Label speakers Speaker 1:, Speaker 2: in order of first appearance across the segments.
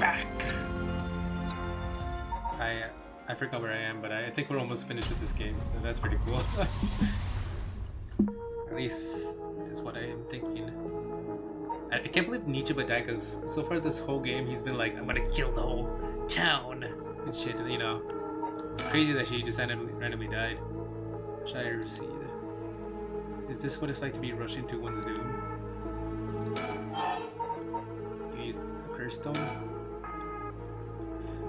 Speaker 1: back. I forgot where I am, but I think we're almost finished with this game, so that's pretty cool. At least is what I am thinking. I can't believe Nichiba died, because so far this whole game he's been like, I'm gonna kill the whole town and shit, you know. Crazy that she just randomly died. Should I recede? Is this what it's like to be rushing to one's doom? You use a curse stone?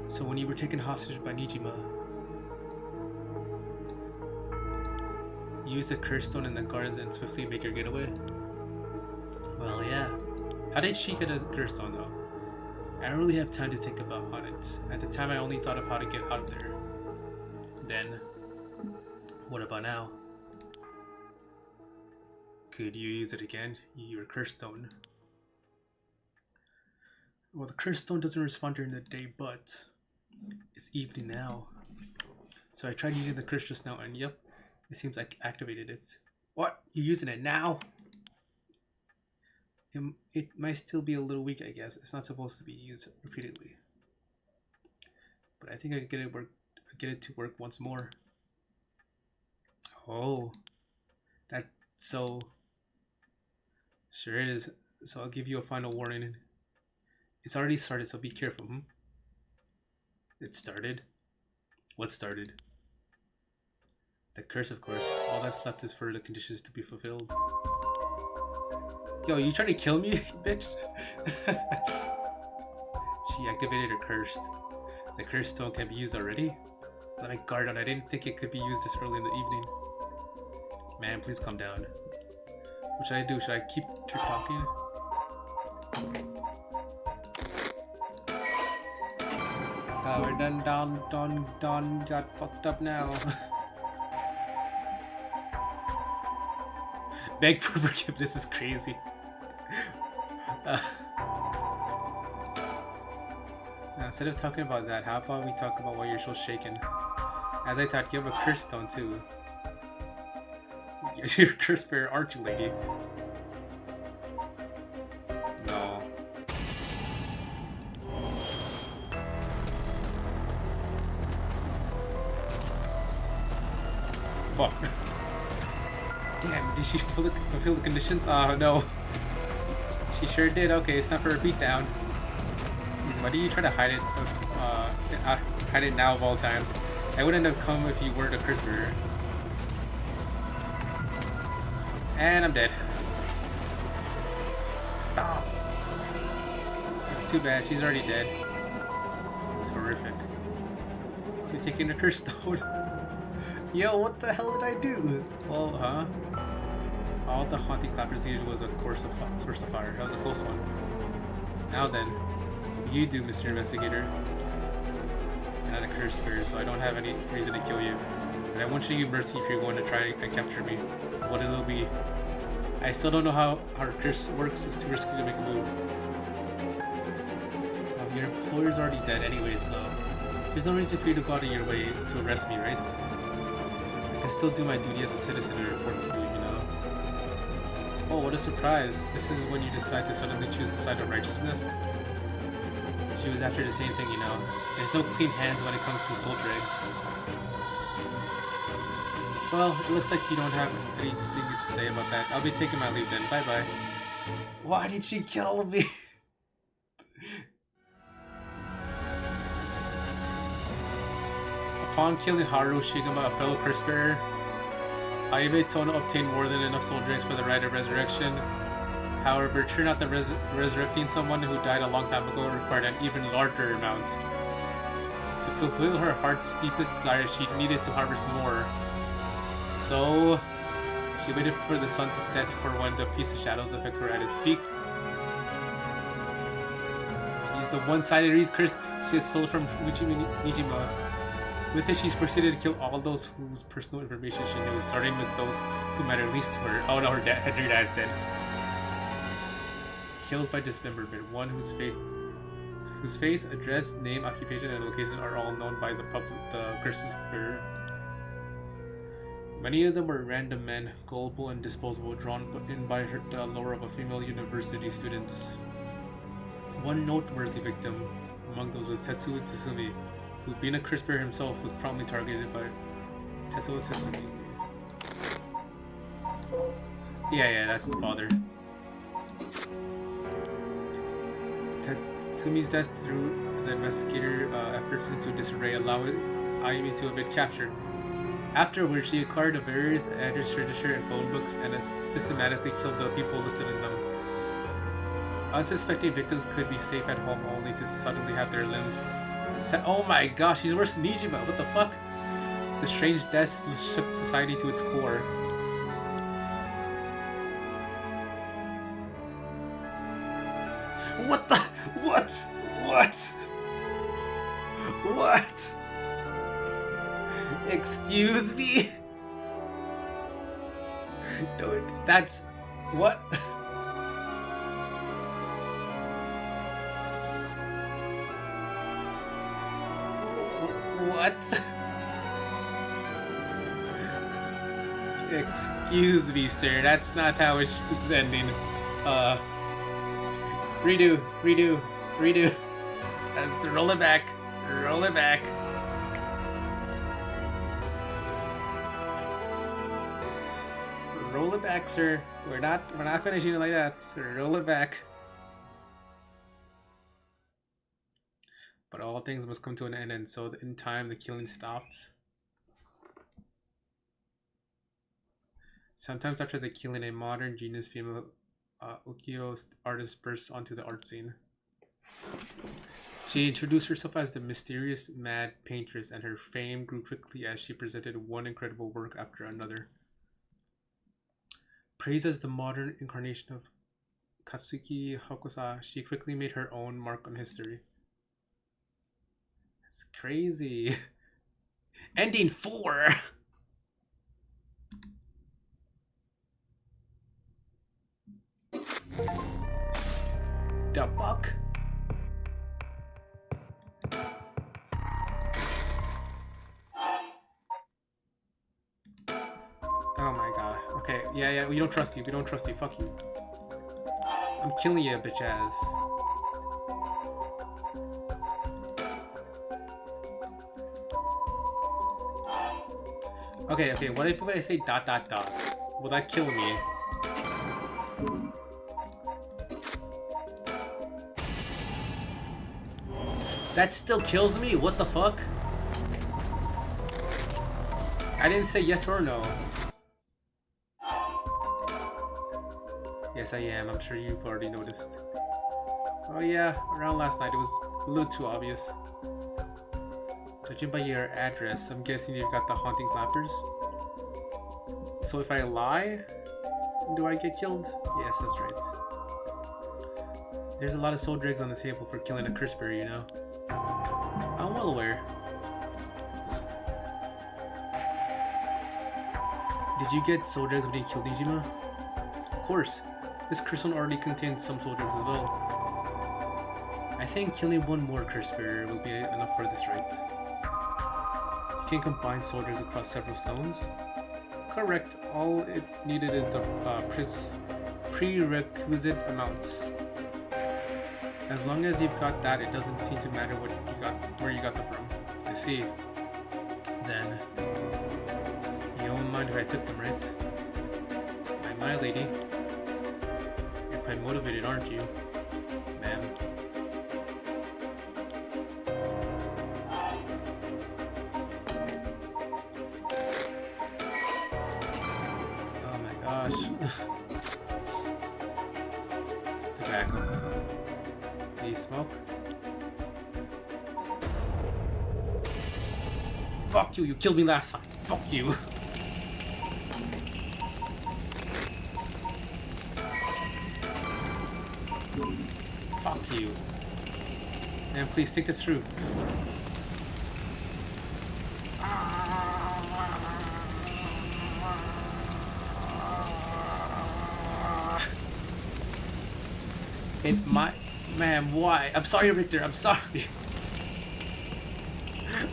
Speaker 1: So when you were taken hostage by Nijima, you used a curse stone in the gardens and swiftly make your getaway? Well, yeah. How did she get a curse stone though? I don't really have time to think about on it. At the time I only thought of how to get out of there. Then, what about now? Could you use it again? Your curse stone. Well, the curse stone doesn't respond during the day, but it's evening now. So I tried using the curse just now, and yep, it seems like activated it. What? You're using it now? It might still be a little weak, I guess. It's not supposed to be used repeatedly. But I think I can get it to work once more. Oh, that so sure is. So I'll give you a final warning. It's already started, so be careful. It started? What started? The curse, of course. All that's left is for the conditions to be fulfilled. Yo, you trying to kill me, bitch? She activated her curse. The curse stone can be used already? Let me guard on. I didn't think it could be used this early in the evening. Man, please calm down. What should I do? Should I keep her talking? We're done got fucked up now. Beg for forgiveness is crazy. Now, instead of talking about that, how about we talk about why you're so shaken? As I thought, you have a curse stone too. You're a curse bearer, aren't you, lady? No. Fuck. Damn, did she fulfill the conditions? No. She sure did. Okay, it's time for a beatdown. Why do you try to hide it? Hide it now of all times. I wouldn't have come if you weren't a curse bearer. And I'm dead. Stop. Too bad, she's already dead. It's horrific. You're taking a curse stone. Yo, what the hell did I do? Well, all the haunting clappers needed was a source of fire. That was a close one. Now then, what you do, Mr. Investigator. You're not a curse bearer, so I don't have any reason to kill you. And I won't show you mercy if you're going to try and capture me. So what it'll be. I still don't know how our curse works. It's too risky to make a move. Your employer's already dead anyway, so there's no reason for you to go out of your way to arrest me, right? I can still do my duty as a citizen and report with you, you know? Oh, what a surprise. This is when you decide to suddenly choose the side of righteousness? She was after the same thing, you know? There's no clean hands when it comes to soldier eggs. Well, it looks like you don't have anything to say about that. I'll be taking my leave then. Bye-bye. Why did she kill me? Upon killing Haru Shigama, a fellow curse bearer, Ayame Tono obtained more than enough soldier eggs for the rite of resurrection. However, it turned out that resurrecting someone who died a long time ago required an even larger amount. To fulfill her heart's deepest desire, she needed to harvest more. So, she waited for the sun to set for when the Feast of Shadows effects were at its peak. She used a one-sided curse she had stolen from Nijima. With it, she's proceeded to kill all those whose personal information she knew, starting with those who mattered least to her. Oh no, her dad's dead. Kills by dismemberment. One whose face, address, name, occupation, and location are all known by the curse's bearer. Many of them were random men, gullible and disposable, drawn in by the lure of a female university student. One noteworthy victim Among those was Tetsuo Tsutsumi, who, being a curse bearer himself, was promptly targeted by Tetsuo Tsutsumi. Yeah, that's the father. Tetsumi's death threw the investigator efforts into disarray, allowing Ayumi to evade capture. Afterwards, she acquired the various address register and phone books and systematically killed the people listed in them. Unsuspecting victims could be safe at home only to suddenly have their limbs set. Oh my gosh, he's worse than Nijima. What the fuck? The strange deaths shook society to its core. What the? What? Excuse me? Don't. That's. What? What? Excuse me, sir. That's not how it's ending. Redo. Let's roll it back. Roll it back, sir. We're not finishing it like that. Sir, roll it back. But all things must come to an end, and so in time the killing stopped. Sometimes after the killing, a modern genius female ukiyo artist bursts onto the art scene. She introduced herself as the mysterious mad paintress, and her fame grew quickly as she presented one incredible work after another. Praised as the modern incarnation of Katsuki Hokusa, she quickly made her own mark on history. It's crazy. Ending 4. The fuck? Oh my god. Okay, yeah, we don't trust you. Fuck you. I'm killing you, bitch ass. Okay, what if I say ... Will that kill me? That still kills me? What the fuck? I didn't say yes or no. Yes, I am. I'm sure you've already noticed. Oh yeah, around last night it was a little too obvious. Judging by your address, I'm guessing you've got the haunting clappers. So if I lie, do I get killed? Yes, that's right. There's a lot of soul dregs on the table for killing a curse bearer, you know. I'm well aware. Did you get soul dregs when you killed Nijima? Of course. This curse one already contains some soul dregs as well. I think killing one more curse bearer will be enough for this rite. You can combine soul dregs across several stones. Correct. All it needed is the prerequisite amount. As long as you've got that, it doesn't seem to matter what you got, where you got them from. I see. Then, you don't mind if I took them, right? My lady. You're quite motivated, aren't you, ma'am? Oh my gosh. Tobacco. Do you smoke? Fuck you, you killed me last time. Fuck you. Fuck you. Man, please take this through. It might... Man, why? I'm sorry, Richter. I'm sorry.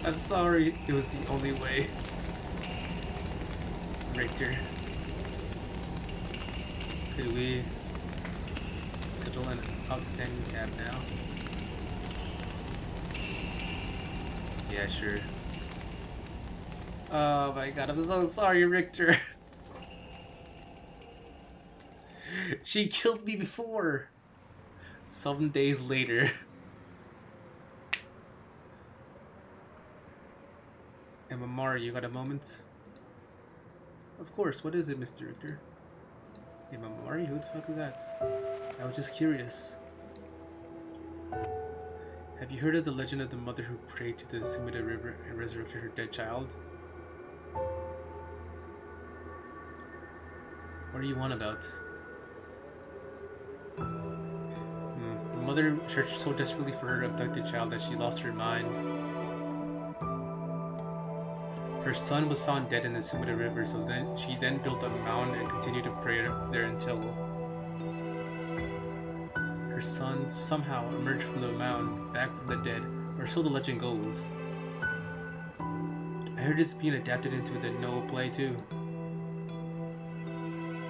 Speaker 1: I'm sorry. It was the only way. Richter. Could we settle an outstanding tab now? Yeah, sure. Oh my god, I'm so sorry, Richter. She killed me before. 7 days later. Emma Mari, you got a moment? Of course, what is it, Mr. Richter? Emma Mari? Who the fuck is that? I was just curious. Have you heard of the legend of the mother who prayed to the Sumida River and resurrected her dead child? What are you on about? The mother searched so desperately for her abducted child that she lost her mind. Her son was found dead in the Sumida River, so she built a mound and continued to pray there until her son somehow emerged from the mound, back from the dead, or so the legend goes. I heard it's being adapted into the No play too.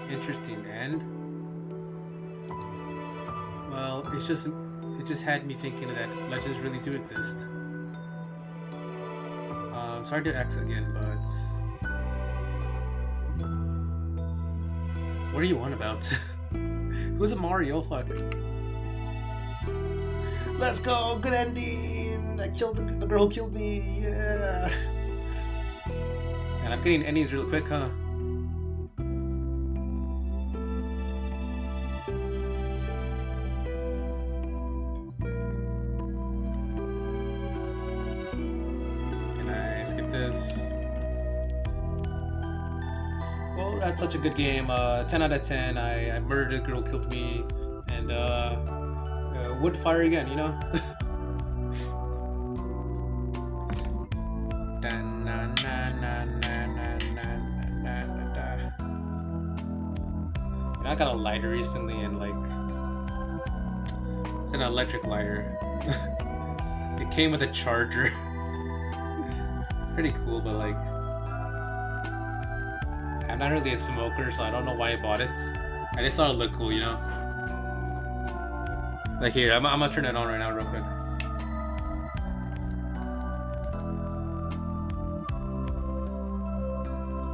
Speaker 1: Interesting, and well, it just had me thinking that legends really do exist. Sorry to X again, but what are you on about? Who's a Mario? Fuck. Let's go, good ending. I killed the girl who killed me. Yeah. And I'm getting endings real quick, huh? Well, that's such a good game. 10 out of 10. I murdered a girl, killed me, and wood fire again, you know? And I got a lighter recently, and like, it's an electric lighter. It came with a charger. It's pretty cool, but like, I'm not really a smoker, so I don't know why I bought it. I just thought it looked cool, you know? Like here, I'm gonna turn it on right now real quick.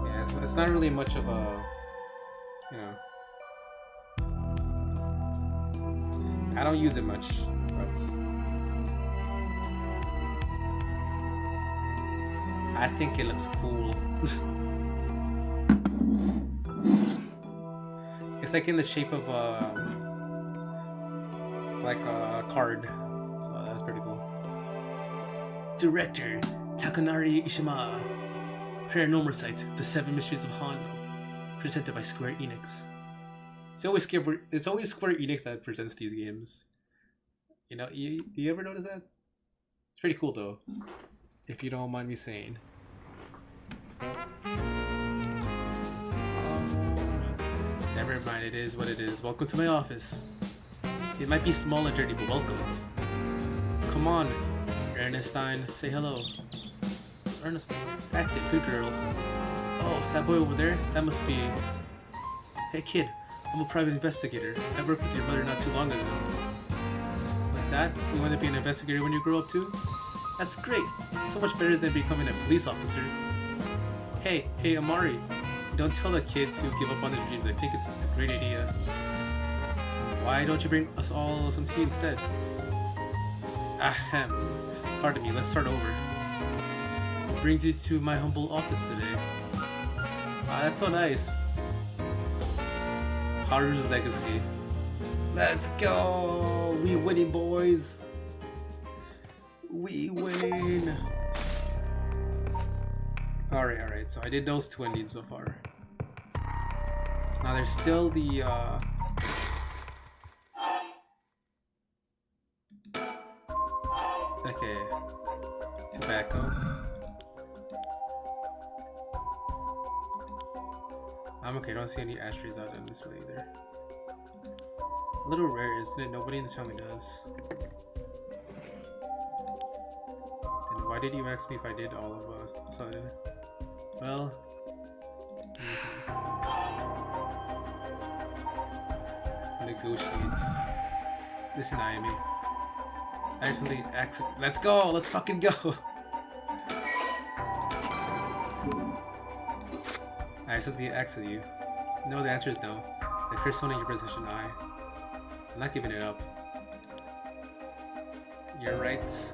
Speaker 1: Yeah, it's not really much of a, you know, I don't use it much, but I think it looks cool. It's like in the shape of like a card, so that's pretty cool. Director Takanari Ishima, Paranormasight: The Seven Mysteries of Hondo, presented by Square Enix. It's always Square Enix that presents these games. You know, do you ever notice that? It's pretty cool though, if you don't mind me saying. Never mind, it is what it is. Welcome to my office. It might be small and dirty, but welcome. Come on, Ernestine, say hello. It's Ernestine. That's it, good girl. Oh, that boy over there? That must be... Hey kid, I'm a private investigator. I worked with your mother not too long ago. What's that? You want to be an investigator when you grow up too? That's great. It's so much better than becoming a police officer. Hey, Amari. Don't tell the kid to give up on his dreams. I think it's a great idea. Why don't you bring us all some tea instead? Ahem. Pardon me, let's start over. What brings you to my humble office today? Ah, that's so nice. Haru's legacy. Let's go! We winning, boys! We winning! Alright, so I did those two endings so far. Now there's still the, okay, tobacco. I'm okay, I don't see any ashtrays out in this way either. A little rare, isn't it? Nobody in this family does. Then why did you ask me if I did all of us? Something? Well, negotiates. Listen, Ayami. Let's go! Let's fucking go! I simply asked you. No, the answer is no. The curse stone in your possession, I'm not giving it up. You're right.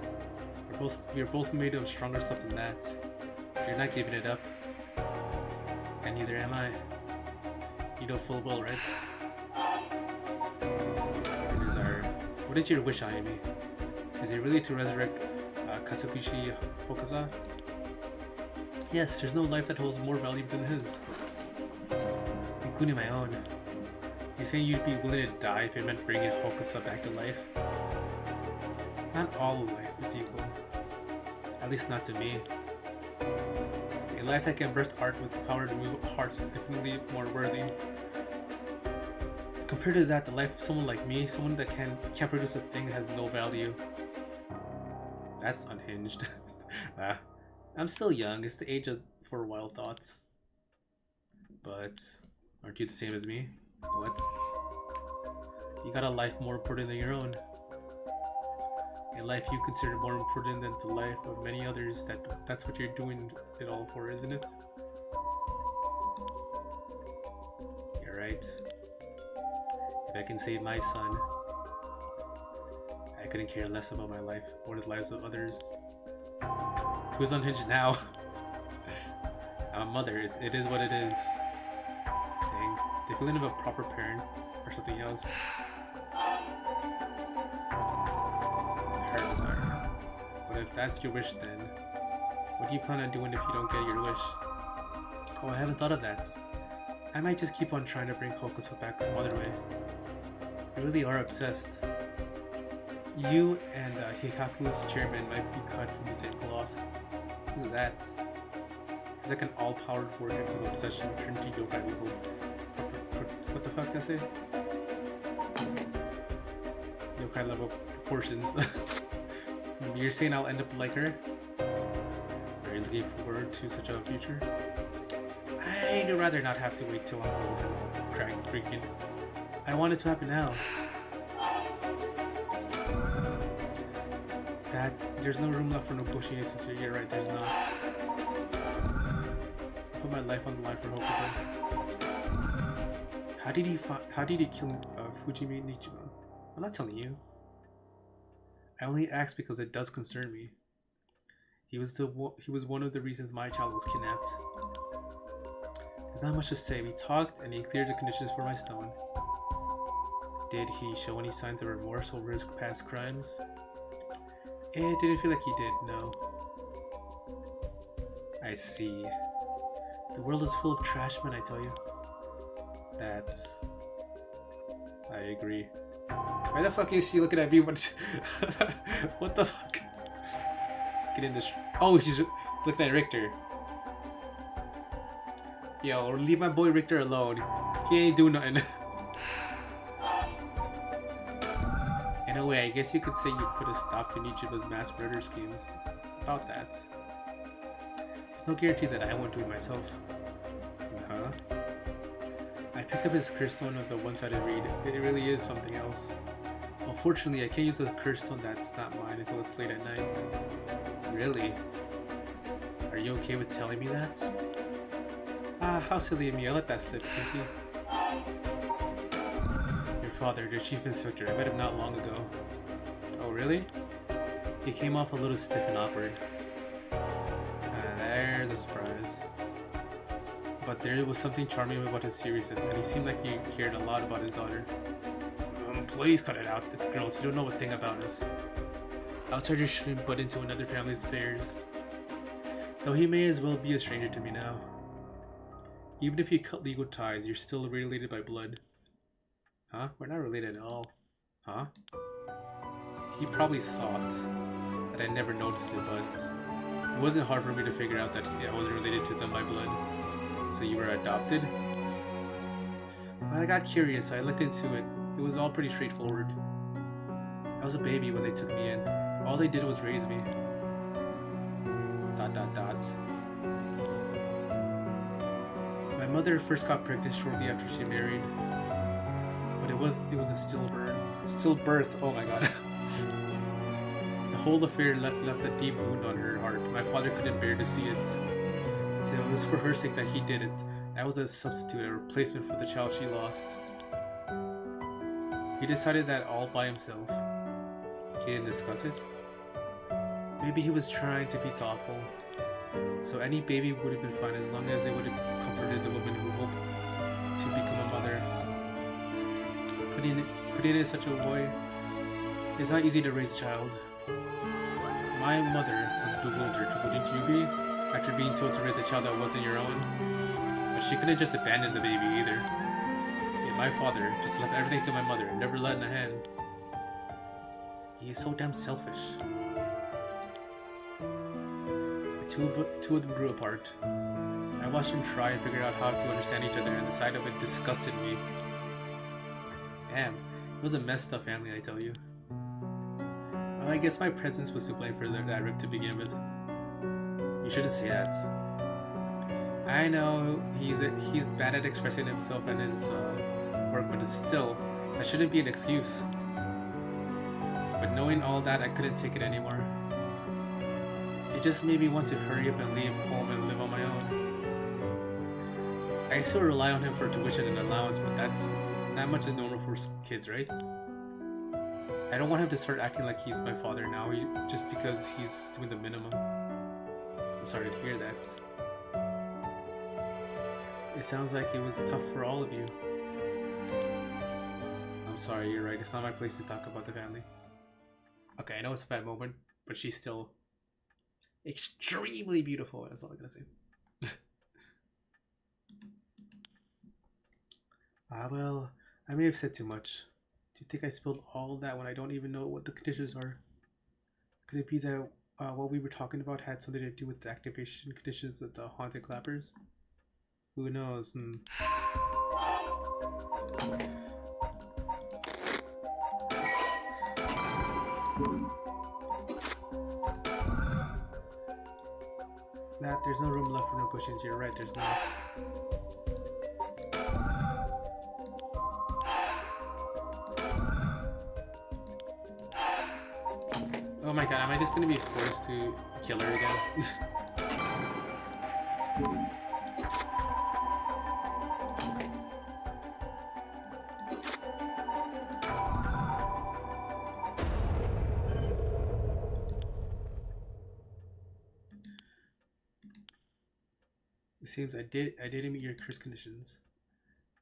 Speaker 1: We're both made of stronger stuff than that. You're not giving it up. And neither am I. You know full well, right? What is your wish, Ayumi? Is it really to resurrect Kazukishi Hokaza? Yes, there's no life that holds more value than his. Including my own. You're saying you'd be willing to die if it meant bringing Hokusa back to life? Not all life is equal. At least not to me. A life that can burst art with the power to move hearts is infinitely more worthy. Compared to that, the life of someone like me, someone that can't produce a thing that has no value. That's unhinged. I'm still young, it's the age for wild thoughts. But aren't you the same as me? What? You got a life more important than your own. A life you consider more important than the life of many others. That's what you're doing it all for, isn't it? You're right. If I can save my son, I couldn't care less about my life or the lives of others. Who's unhinged now? I'm a mother, it is what it is. Dang, the feeling of a proper parent or something else. But if that's your wish then, what do you plan on doing if you don't get your wish? Oh, I haven't thought of that. I might just keep on trying to bring Hokusa back some other way. You really are obsessed. You and Hikaku's chairman might be cut from the same cloth. Who's that? He's like an all-powered vortex of obsession turned to yokai level. What the fuck did I say? Yokai level proportions. You're saying I'll end up like her? Are you looking forward to such a future? I'd rather not have to wait till I'm old and crack freaking. I want it to happen now. There's no room left for negotiations here. You're right, there's not. I put my life on the line for Hokusa. How did he kill Fujimi Nichima? I'm not telling you. I only asked because it does concern me. He was one of the reasons my child was kidnapped. There's not much to say. We talked and he cleared the conditions for my stone. Did he show any signs of remorse over his past crimes? It didn't feel like he did, no. I see. The world is full of trash men, I tell you. I agree. Why the fuck is she looking at me? What the fuck? Get in this. Oh, she's looking at Richter. Yo, leave my boy Richter alone. He ain't doing nothing. In a way, I guess you could say you put a stop to Nichima's mass murder schemes. About that. There's no guarantee that I won't do it myself. Huh? I picked up his curse stone of the one-sided reed. It really is something else. Unfortunately, I can't use a curse stone that's not mine until it's late at night. Really? Are you okay with telling me that? Ah, how silly of me. I let that slip, Tiki. Your father, the chief inspector. I met him not long ago. Oh, really? He came off a little stiff and awkward. There's a surprise. But there was something charming about his seriousness, and he seemed like he cared a lot about his daughter. Please cut it out. It's gross. You don't know a thing about us. Outsiders shouldn't butt into another family's affairs. Though he may as well be a stranger to me now. Even if you cut legal ties, you're still related by blood. Huh? We're not related at all. Huh? He probably thought that I never noticed it, but it wasn't hard for me to figure out that I wasn't related to them by blood. So you were adopted? When I got curious, I looked into it. It was all pretty straightforward. I was a baby when they took me in. All they did was raise me. ... My mother first got pregnant shortly after she married. But it was a stillbirth. Oh my god. The whole affair left a deep wound on her heart. My father couldn't bear to see it. So it was for her sake that he did it. I was a substitute, a replacement for the child she lost. He decided that all by himself. He didn't discuss it. Maybe he was trying to be thoughtful. So any baby would have been fine as long as it would have comforted the woman who hoped to become a mother. Putting it in such a way, it's not easy to raise a child. My mother was bewildered, wouldn't you be? After being told to raise a child that wasn't your own. But she couldn't just abandon the baby either. Yet my father just left everything to my mother, never lent a hand. He is so damn selfish. The two of them grew apart. I watched them try and figure out how to understand each other, and the sight of it disgusted me. Damn, it was a messed up family, I tell you. Well, I guess my presence was to blame for that rift to begin with. You shouldn't say that. I know he's bad at expressing himself and his work, but still, that shouldn't be an excuse. But knowing all that, I couldn't take it anymore. It just made me want to hurry up and leave home and live on my own. I still rely on him for tuition and allowance, but that much is normal for kids, right? I don't want him to start acting like he's my father now, just because he's doing the minimum. I'm sorry to hear that. It sounds like it was tough for all of you. I'm sorry, you're right. It's not my place to talk about the family. Okay, I know it's a bad moment, but she's still extremely beautiful. That's all I'm gonna say. Well, I may have said too much. Do you think I spilled all of that when I don't even know what the conditions are? Could it be that what we were talking about had something to do with the activation conditions of the haunted clappers? Who knows? There's no room left for negotiations. You're right, there's not. Oh my god, am I just gonna be forced to kill her again? It seems I didn't meet your curse conditions.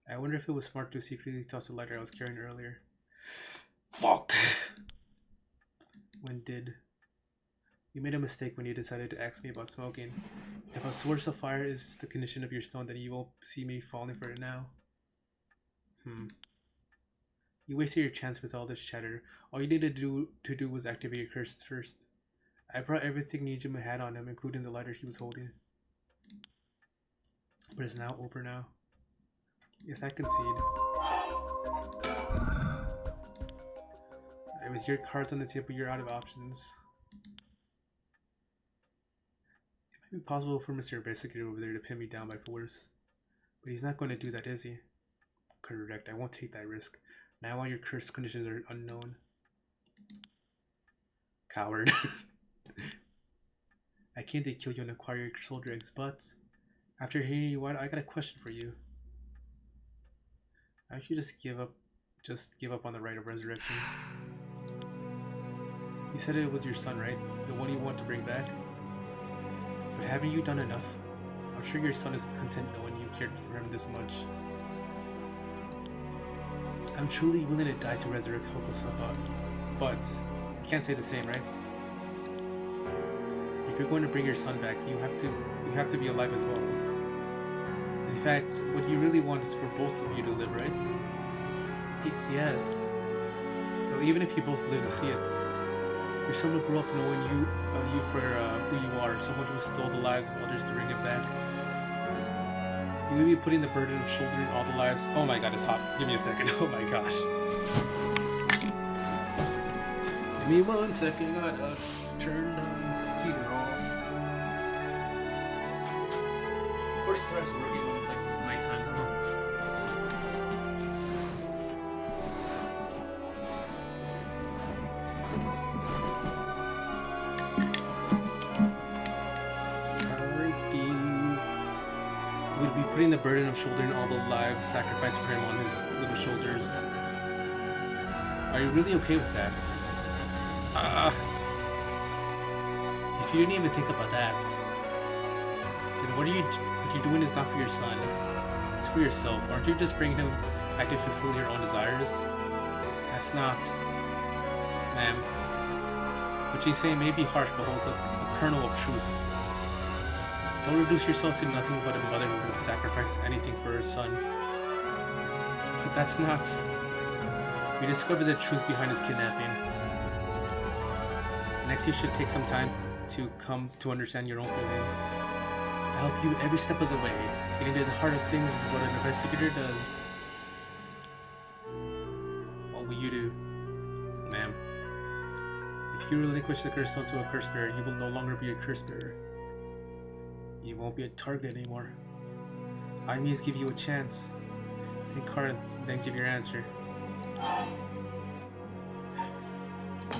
Speaker 1: I wonder if it was smart to secretly toss the lighter I was carrying earlier. Fuck! When did? You made a mistake when you decided to ask me about smoking. If a source of fire is the condition of your stone, then you won't see me falling for it now. You wasted your chance with all this chatter. All you needed to do was activate your curses first. I brought everything Nijima had on him, including the lighter he was holding. But it's now over now. Yes, I concede. With your cards on the table, you're out of options. It might be possible for Mr. Investigator over there to pin me down by force. But he's not going to do that, is he? Correct, I won't take that risk. Now all your curse conditions are unknown. Coward. I came to kill you and acquire your soldier eggs, but after hearing you out, I got a question for you. How should you just give up on the right of resurrection? You said it was your son, right? The one you want to bring back? But haven't you done enough? I'm sure your son is content knowing you cared for him this much. I'm truly willing to die to resurrect Hokusaba, but you can't say the same, right? If you're going to bring your son back, you have to be alive as well. In fact, what you really want is for both of you to live, right? Yes. Well, even if you both live to see it. Your son will grow up knowing you for who you are, someone who stole the lives of others to bring it back. You will be putting the burden of shouldering all the lives. Oh my god, it's hot. Give me a second. Oh my gosh. Give me 1 second. I gotta turn the heater off. Of course, it starts working when it's like nighttime. putting the burden of shouldering all the lives sacrificed for him on his little shoulders. Are you really okay with that? If you didn't even think about that, then what you're doing is not for your son. It's for yourself. Aren't you just bringing him back to fulfill your own desires? That's not... Ma'am. What you say may be harsh, but holds a kernel of truth. Don't reduce yourself to nothing but a mother who would sacrifice anything for her son. But that's not... We discovered the truth behind his kidnapping. Next, you should take some time to come to understand your own feelings. I help you every step of the way. Getting to the heart of things is what an investigator does. What will you do, ma'am? If you relinquish the curse stone to a curse bearer, you will no longer be a curse bearer. You won't be a target anymore. I must give you a chance. Think hard and then give your answer.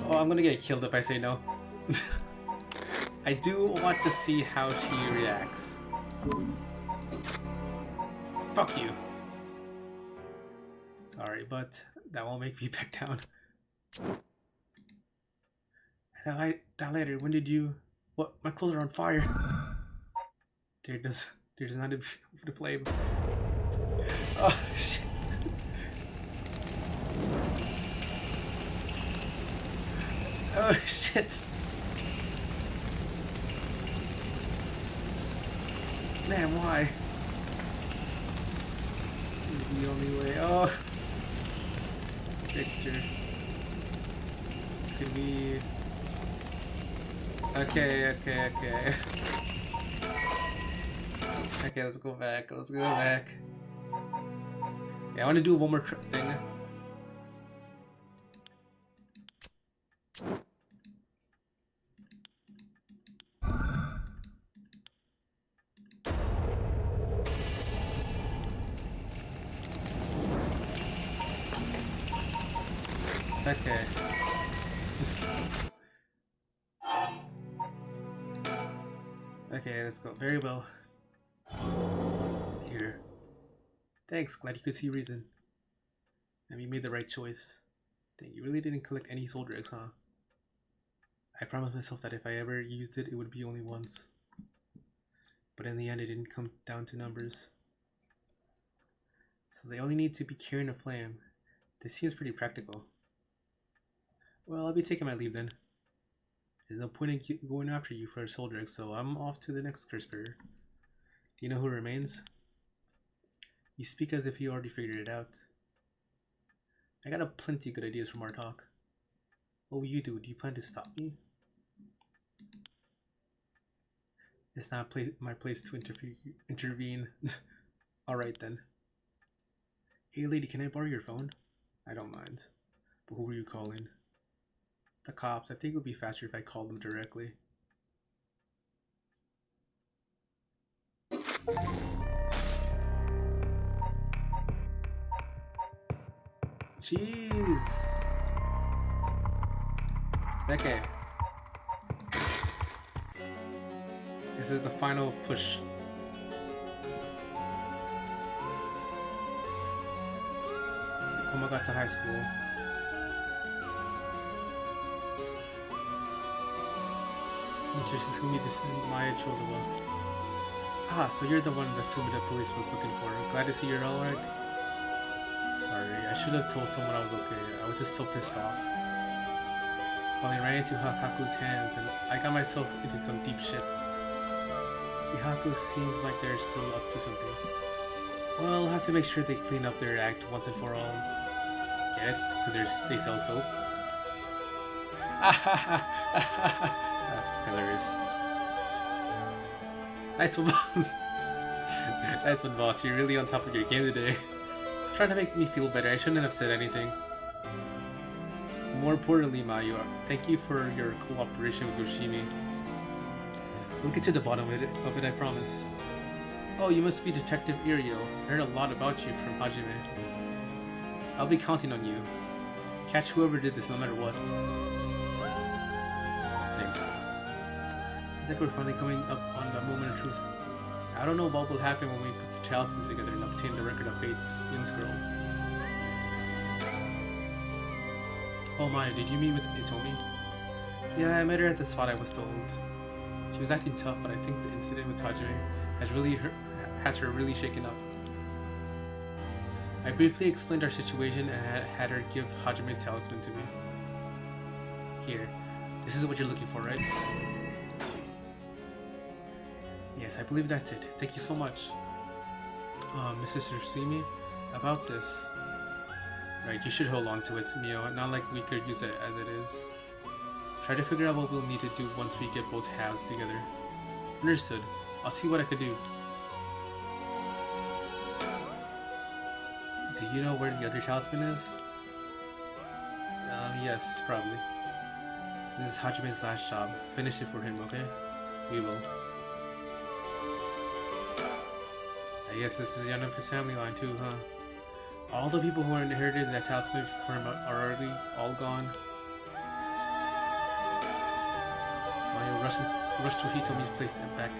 Speaker 1: Oh, I'm gonna get killed if I say no. I do want to see how she reacts. Fuck you. Sorry, but that won't make me back down. That later, when did you... What? My clothes are on fire. There does not the flame. Oh, shit. Oh, shit. Man, why? This is the only way. Oh. Victor. Could we... Okay. Okay, let's go back. Yeah, I want to do one more thing. Okay. Okay, let's go. Very well. Here. Thanks, glad you could see reason. And you made the right choice. Dang, you really didn't collect any soul drugs, huh? I promised myself that if I ever used it, it would be only once. But in the end, it didn't come down to numbers. So they only need to be carrying a flame. This seems pretty practical. Well, I'll be taking my leave then. There's no point in going after you for a soul drug, so I'm off to the next curse bearer. Do you know who remains? You speak as if you already figured it out. I got plenty good ideas from our talk. What will you do? Do you plan to stop me? It's not my place to intervene. Alright then. Hey lady, can I borrow your phone? I don't mind. But who were you calling? The cops. I think it would be faster if I called them directly. Jeez. Okay. This is the final push. Como got to high school. Mr. Sasumi, this is Maya Chozawa. Ah, so you're the one that Sumi the police was looking for. Glad to see you're alright. Sorry, I should have told someone I was okay. I was just so pissed off. Well, I ran into Haku's hands and I got myself into some deep shit. The Haku seems like they're still up to something. Well, I'll have to make sure they clean up their act once and for all. Get it? Because they sell soap. Hilarious. Nice one, boss. Nice one, boss. You're really on top of your game today. Just trying to make me feel better. I shouldn't have said anything. More importantly, Mayu, thank you for your cooperation with Yoshimi. We'll get to the bottom of it, I promise. Oh, you must be Detective Irio. I heard a lot about you from Hajime. I'll be counting on you. Catch whoever did this, no matter what. Thanks. It's like we're finally coming up on the moment of truth. I don't know what will happen when we put the talisman together and obtain the record of fate's Yin scroll. Oh my, did you meet with Itomi? Yeah, I met her at the spot I was told. She was acting tough, but I think the incident with Hajime has her really shaken up. I briefly explained our situation and had her give Hajime's talisman to me. Here, this is what you're looking for, right? Yes, I believe that's it. Thank you so much. Mrs. Sursumi, about this. Right, you should hold on to it, Mio. Not like we could use it as it is. Try to figure out what we'll need to do once we get both halves together. Understood. I'll see what I could do. Do you know where the other talisman is? Yes, probably. This is Hajime's last job. Finish it for him, okay? We will. I guess this is the end of his family line too, huh? All the people who inherited that talisman for him are already all gone. Mayu rushed to Hitomi's place and back.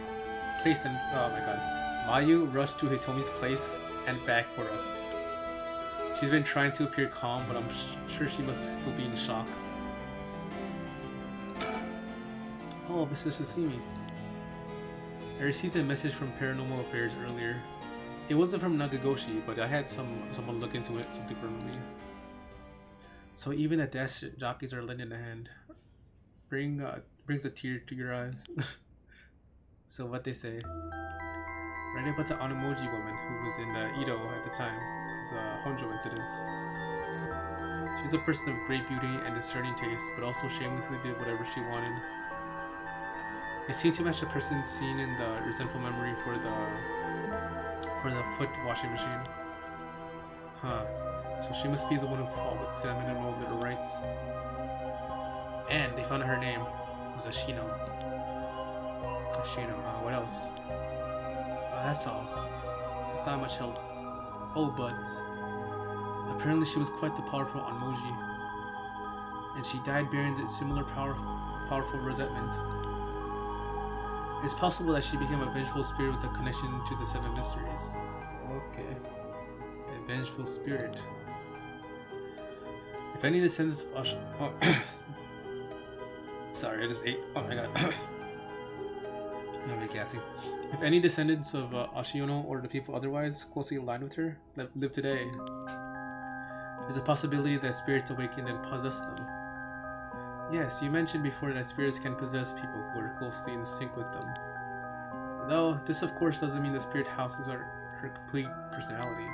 Speaker 1: Oh my god. Mayu rushed to Hitomi's place and back for us. She's been trying to appear calm, but I'm sure she must still be in shock. Oh, Mr. Sursumi. I received a message from Paranormal Affairs earlier. It wasn't from Nagagoshi, but I had someone look into it something for me. So even the dash jockeys are lending a hand. Brings a tear to your eyes. So what they say. Writing about the Anamoji woman who was in Edo at the time of the Honjo incident. She was a person of great beauty and discerning taste, but also shamelessly did whatever she wanted. It seemed to match the person seen in the resentful memory for the foot washing machine. Huh. So she must be the one who fought with Salmon and all little rights. And they found out her name was Ashino. What else? That's all. It's not much help. Oh, but apparently she was quite the powerful Anmoji, and she died bearing the similar powerful resentment. It's possible that she became a vengeful spirit with a connection to the Seven Mysteries. Okay. A vengeful spirit. If any descendants of sorry, I just ate. Oh my god. I'm gassy. If any descendants of Ashiono or the people otherwise closely aligned with her live today, there's a possibility that spirits awakened and possess them. Yes, you mentioned before that spirits can possess people who are closely in sync with them. Though, this of course doesn't mean the spirit houses are her complete personality.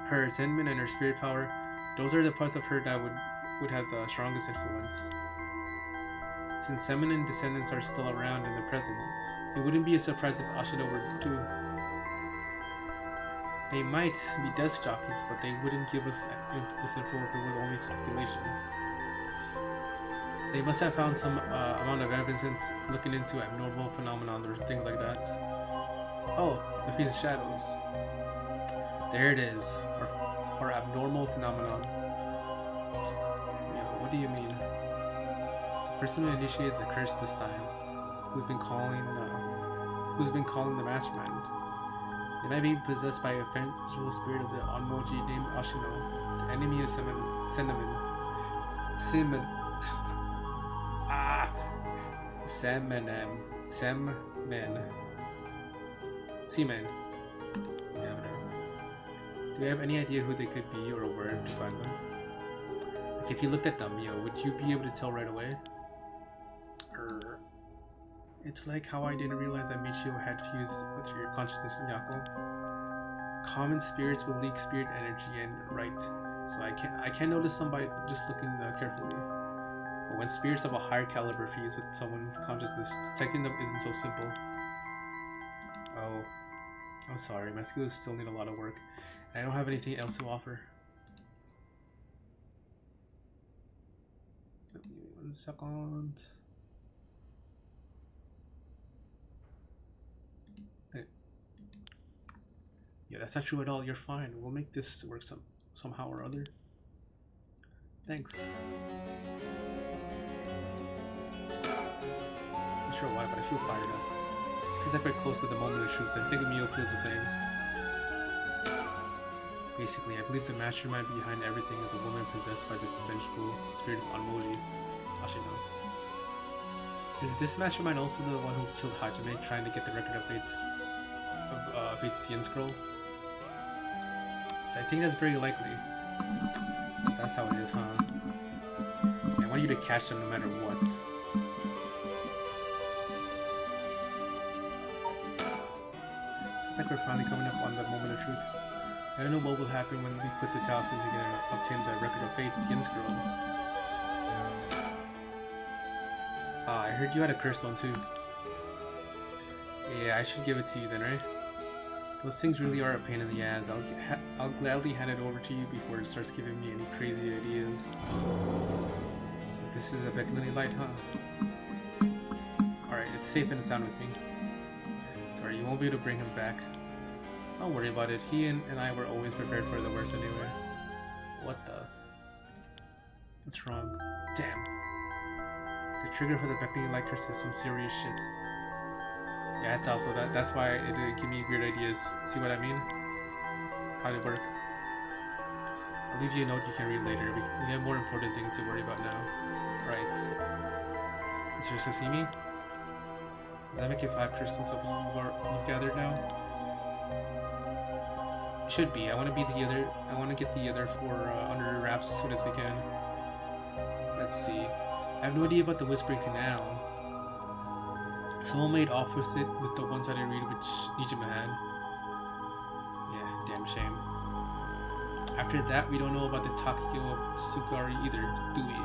Speaker 1: Her resentment and her spirit power, those are the parts of her that would have the strongest influence. Since feminine descendants are still around in the present, it wouldn't be a surprise if Ashino were too. They might be desk jockeys, but they wouldn't give us this info if it was only speculation. They must have found some amount of evidence looking into abnormal phenomena or things like that. Oh, the Feast of Shadows. There it is. Or abnormal phenomenon. Yeah, what do you mean? The person who initiated the curse this time, who's been calling the mastermind. They might be possessed by a vengeful spirit of the Onmoji named Ashino, the enemy of Semen. Seaman. Yeah, whatever. Do you have any idea who they could be or where to find them? Like if you looked at them, would you be able to tell right away? It's like how I didn't realize that Michio had fused with your consciousness in Yako. Common spirits will leak spirit energy and right, so I can't notice them by just looking carefully. But when spirits of a higher caliber fuse with someone's consciousness, detecting them isn't so simple. Oh, I'm sorry, my skills still need a lot of work, and I don't have anything else to offer. Give me 1 second. Yeah, that's not true at all. You're fine. We'll make this work somehow or other. Thanks. Not sure why, but I feel fired up. feels like we're close to the moment of truth. I think Emil feels the same. Basically, I believe the mastermind behind everything is a woman possessed by the vengeful spirit of Anmoji. Actually, no. Is this mastermind also the one who killed Hajime, trying to get the record of Fate's Yen scroll? So I think that's very likely. So that's how it is, huh? I want you to catch them no matter what. It's like we're finally coming up on the moment of truth. I don't know what will happen when we put the talisman together and obtain the record of Fate's Yen scroll. Ah, I heard you had a curse one too. Yeah, I should give it to you then, right? Those things really are a pain in the ass. I'll gladly hand it over to you before it starts giving me any crazy ideas. So this is a beckoning light, huh? Alright, it's safe and sound with me. Sorry, you won't be able to bring him back. Don't worry about it. He and I were always prepared for the worst anyway. What the? What's wrong? Damn. The trigger for the beckoning light curse is some serious shit. Yeah, I thought so. That's why it did give me weird ideas. See what I mean? How did it work? I'll leave you a note you can read later. We have more important things to worry about now. Right. You seriously see me? Does that make you 5 crystals of you've gathered now? It should be. I want to get the other 4 under wraps as soon as we can. Let's see. I have no idea about the Whispering Canal. Someone made off with it with the one-sided read which Nijima had. Yeah, damn shame. After that, we don't know about the Takio of Sugari either, do we?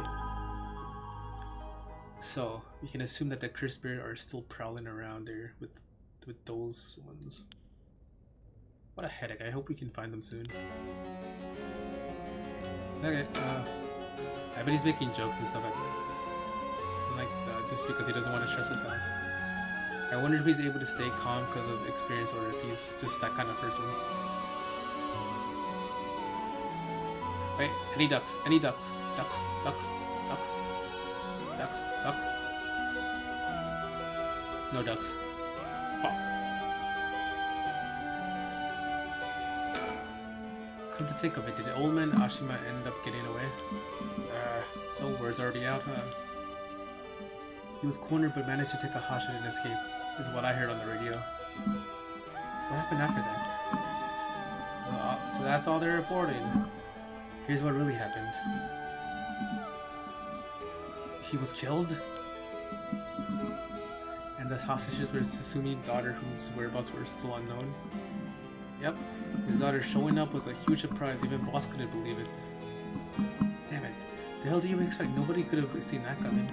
Speaker 1: So, we can assume that the cursed spirit are still prowling around there with those ones. What a headache. I hope we can find them soon. Okay, I bet he's making jokes and stuff like that. Just because he doesn't want to stress us out. I wonder if he's able to stay calm because of experience or if he's just that kind of person. Wait, any ducks? Any ducks? Ducks, ducks, ducks, ducks, ducks. No ducks. Oh. Come to think of it, did the old man Ashima end up getting away? So word's already out, huh? He was cornered but managed to take a hostage and escape, is what I heard on the radio. What happened after that? So that's all they're reporting. Here's what really happened. He was killed? And the hostages were Susumi's daughter whose whereabouts were still unknown? Yep, his daughter showing up was a huge surprise, even Boss couldn't believe it. Damn it, the hell do you expect? Nobody could have seen that coming.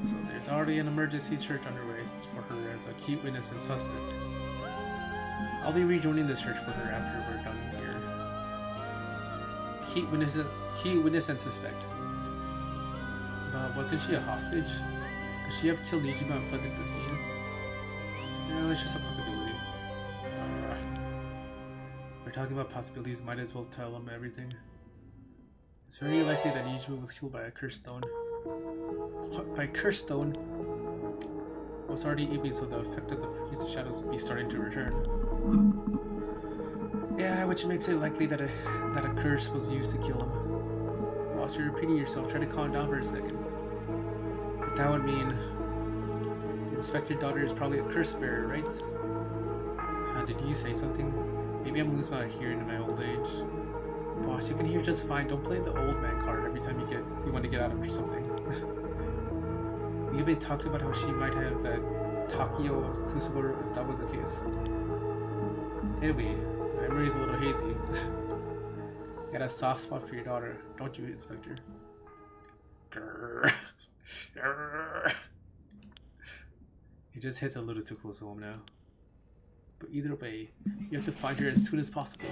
Speaker 1: So there's already an emergency search underway for her as a key witness and suspect. I'll be rejoining the search for her after we're done here. Key witness and suspect. But wasn't she a hostage? Could she have killed Nijima and flooded the scene? No, it's just a possibility. We're talking about possibilities, might as well tell them everything. It's very likely that Nijima was killed by a cursed stone. By cursed stone? It was already evening, so the effect of the freeze of shadows would be starting to return. Yeah, which makes it likely that a curse was used to kill him. Whilst you're repeating yourself, try to calm down for a second. But that would mean the inspector's daughter is probably a curse bearer, right? Did you say something? Maybe I'm losing my hearing in my old age. Boss, you can hear just fine. Don't play the old man card every time you want to get out of something. You've been talking about how she might have that Takio of Tsusugaru if that was the case. Anyway, my memory is a little hazy. You got a soft spot for your daughter, don't you, Inspector? Grrr. Grrr. It just hits a little too close to home now. But either way, you have to find her as soon as possible.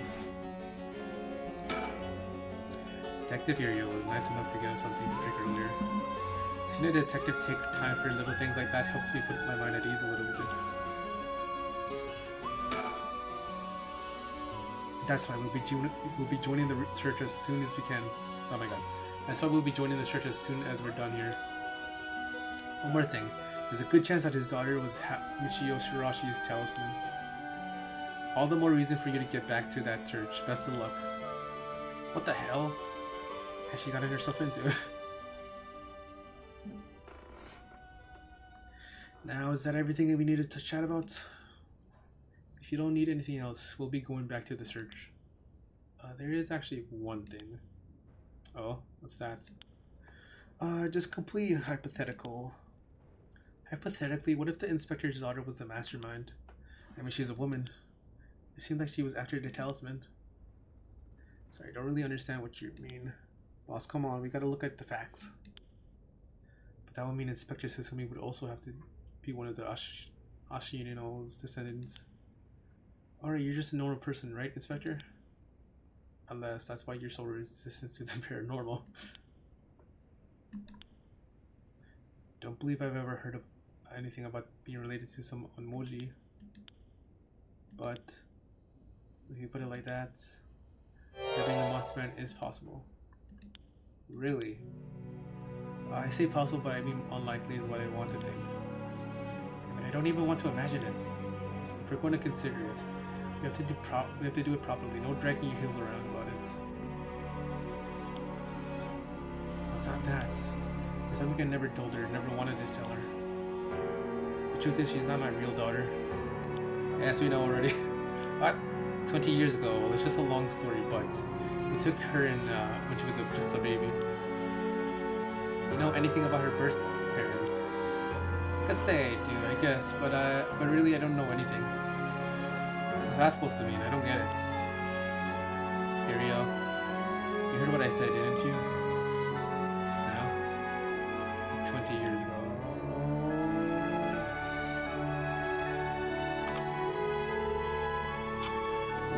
Speaker 1: Detective Uriel was nice enough to get us something to drink earlier. Seeing a detective take time for little things like that helps me put my mind at ease a little bit. That's why we'll be joining the search as soon as we can. Oh my god. That's why we'll be joining the search as soon as we're done here. One more thing. There's a good chance that his daughter was Michio Shirashi's talisman. All the more reason for you to get back to that church. Best of luck. What the hell has she gotten herself into? Now, is that everything that we needed to chat about? If you don't need anything else, we'll be going back to the search. There is actually one thing. Oh, what's that? Just complete hypothetical. Hypothetically, what if the inspector's daughter was the mastermind? I mean, she's a woman. It seemed like she was after the talisman. Sorry, I don't really understand what you mean. Boss, come on, we gotta look at the facts. But that would mean Inspector Susumi would also have to be one of the Ashino's descendants. Alright, you're just a normal person, right, Inspector? Unless that's why you're so resistant to the paranormal. Don't believe I've ever heard of anything about being related to some onmoji. But if you put it like that, having a mastermind is possible. Really? I say possible, but I mean unlikely is what I want to think. I mean, I don't even want to imagine it. So if we're going to consider it, we have to do it properly. No dragging your heels around about it. What's not that? There's something I never told her, never wanted to tell her. The truth is, she's not my real daughter. As we know already. What? 20 years ago. Well, it's just a long story, but we took her in when she was just a baby. You know anything about her birth parents? I could say I do, I guess, but really I don't know anything. What's that supposed to mean? I don't get it. Irio, you heard what I said, didn't you? Just now? 20 years ago.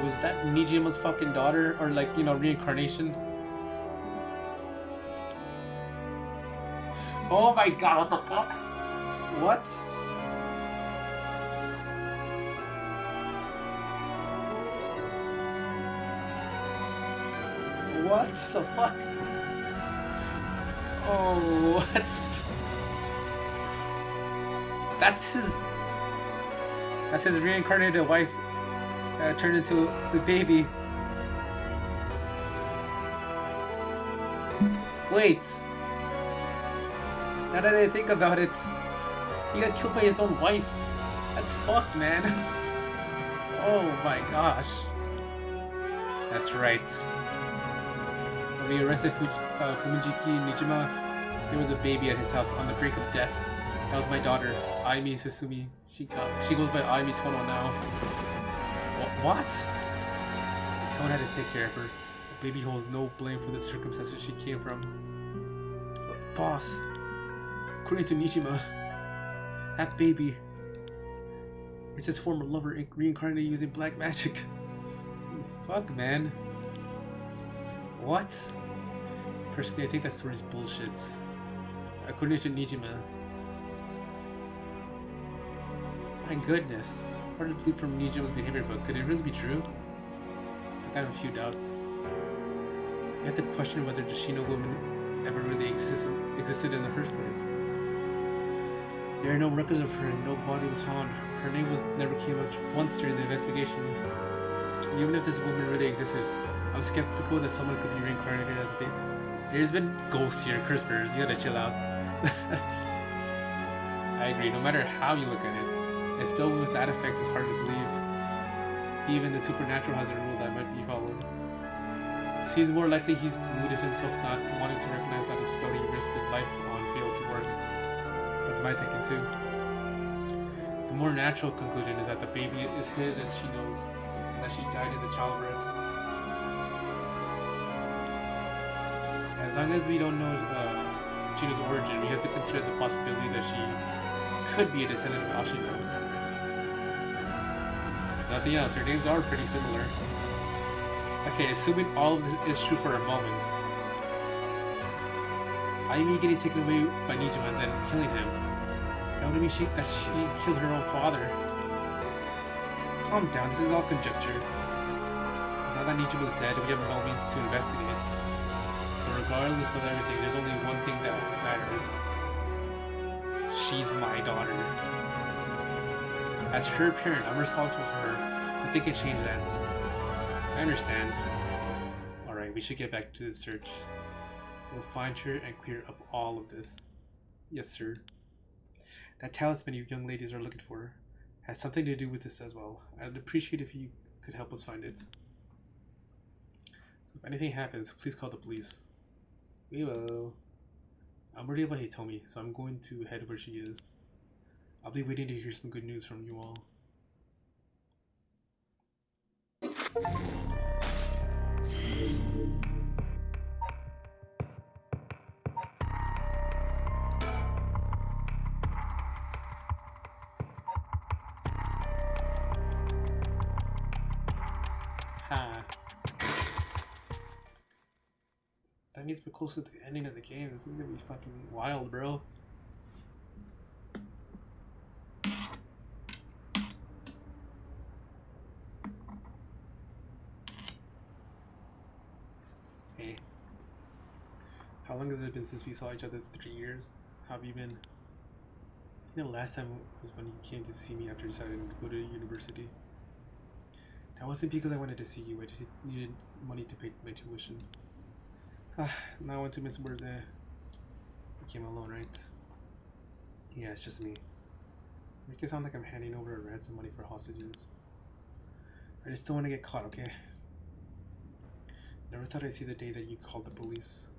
Speaker 1: Was that Nijima's fucking daughter? Or like, you know, reincarnation? Oh my god, what the fuck? What? What the fuck? Oh, what? That's his reincarnated wife turned into the baby. Wait. Now that I think about it, he got killed by his own wife. That's fucked, man. Oh my gosh. That's right. When we arrested Fumijiki Nijima, there was a baby at his house on the brink of death. That was my daughter, Aimi Susumi. She goes by Aimi Tono now. What? Someone had to take care of her. The baby holds no blame for the circumstances she came from. But boss, according to Nijima, that baby is his former lover reincarnated using black magic. Fuck, man. What? Personally, I think that story's bullshit. According to Nijima. My goodness. It's hard to believe from Nijima's behavior, but could it really be true? I got a few doubts. You have to question whether the Shino woman ever really existed in the first place. There are no records of her and no body was found. Her name never came up once during the investigation. Even if this woman really existed, I'm skeptical that someone could be reincarnated as a baby. There's been ghosts here, Crispers, you gotta chill out. I agree, no matter how you look at it, a spell with that effect is hard to believe. Even the supernatural has a rule that might be followed. Seems more likely he's deluded himself, not wanting to recognize that a spell he risked his life on failed to work. That's my thinking too. The more natural conclusion is that the baby is his and she knows that she died in the childbirth. As long as we don't know Chino's origin, we have to consider the possibility that she could be a descendant of Ashino. Nothing else, their names are pretty similar. Okay, assuming all of this is true for a moment, Aimi getting taken away by Nijima and then killing him, that would mean that she killed her own father. Calm down, this is all conjecture. Now that Nijima's dead, we have no means to investigate. So regardless of everything, there's only one thing that matters. She's my daughter. As her parent, I'm responsible for her. You think it changed that? I understand. Alright, we should get back to the search. We'll find her and clear up all of this. Yes, sir. That talisman you young ladies are looking for has something to do with this as well. I'd appreciate if you could help us find it. So if anything happens, please call the police. We will. I'm worried about Hitomi, so I'm going to head where she is. I'll be waiting to hear some good news from you all. Ha. That means we're close to the ending of the game. This is gonna be fucking wild, bro. Hey. How long has it been since we saw each other? 3 years? How have you been? I think the last time was when you came to see me after deciding to go to university. That wasn't because I wanted to see you, I just needed money to pay my tuition. Now I want to miss words there. You came alone, right? Yeah, it's just me. Make it sound like I'm handing over a ransom money for hostages. I just don't want to get caught, okay? Never thought I'd see the day that you called the police.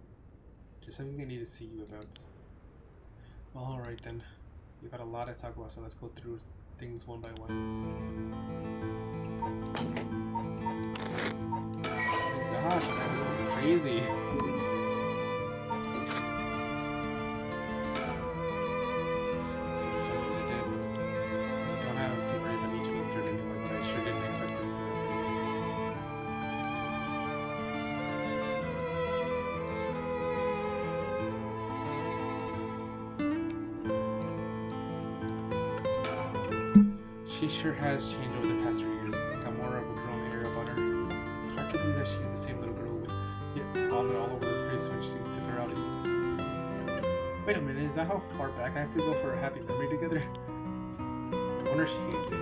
Speaker 1: Just something I need to see you about. Well, alright then. You got a lot to talk about, so let's go through things one by one. Oh my gosh, man, this is crazy. So this is something they did. You don't have to worry about each of us third anymore, but I sure didn't expect this to happen. She sure has changed over the past 3 years. Got more of a grown air about her. Hard to believe that she's the same little girl with yet all over her face when she took her out to eat. Wait a minute, is that how far back I have to go for a happy memory together? I wonder if she hates me.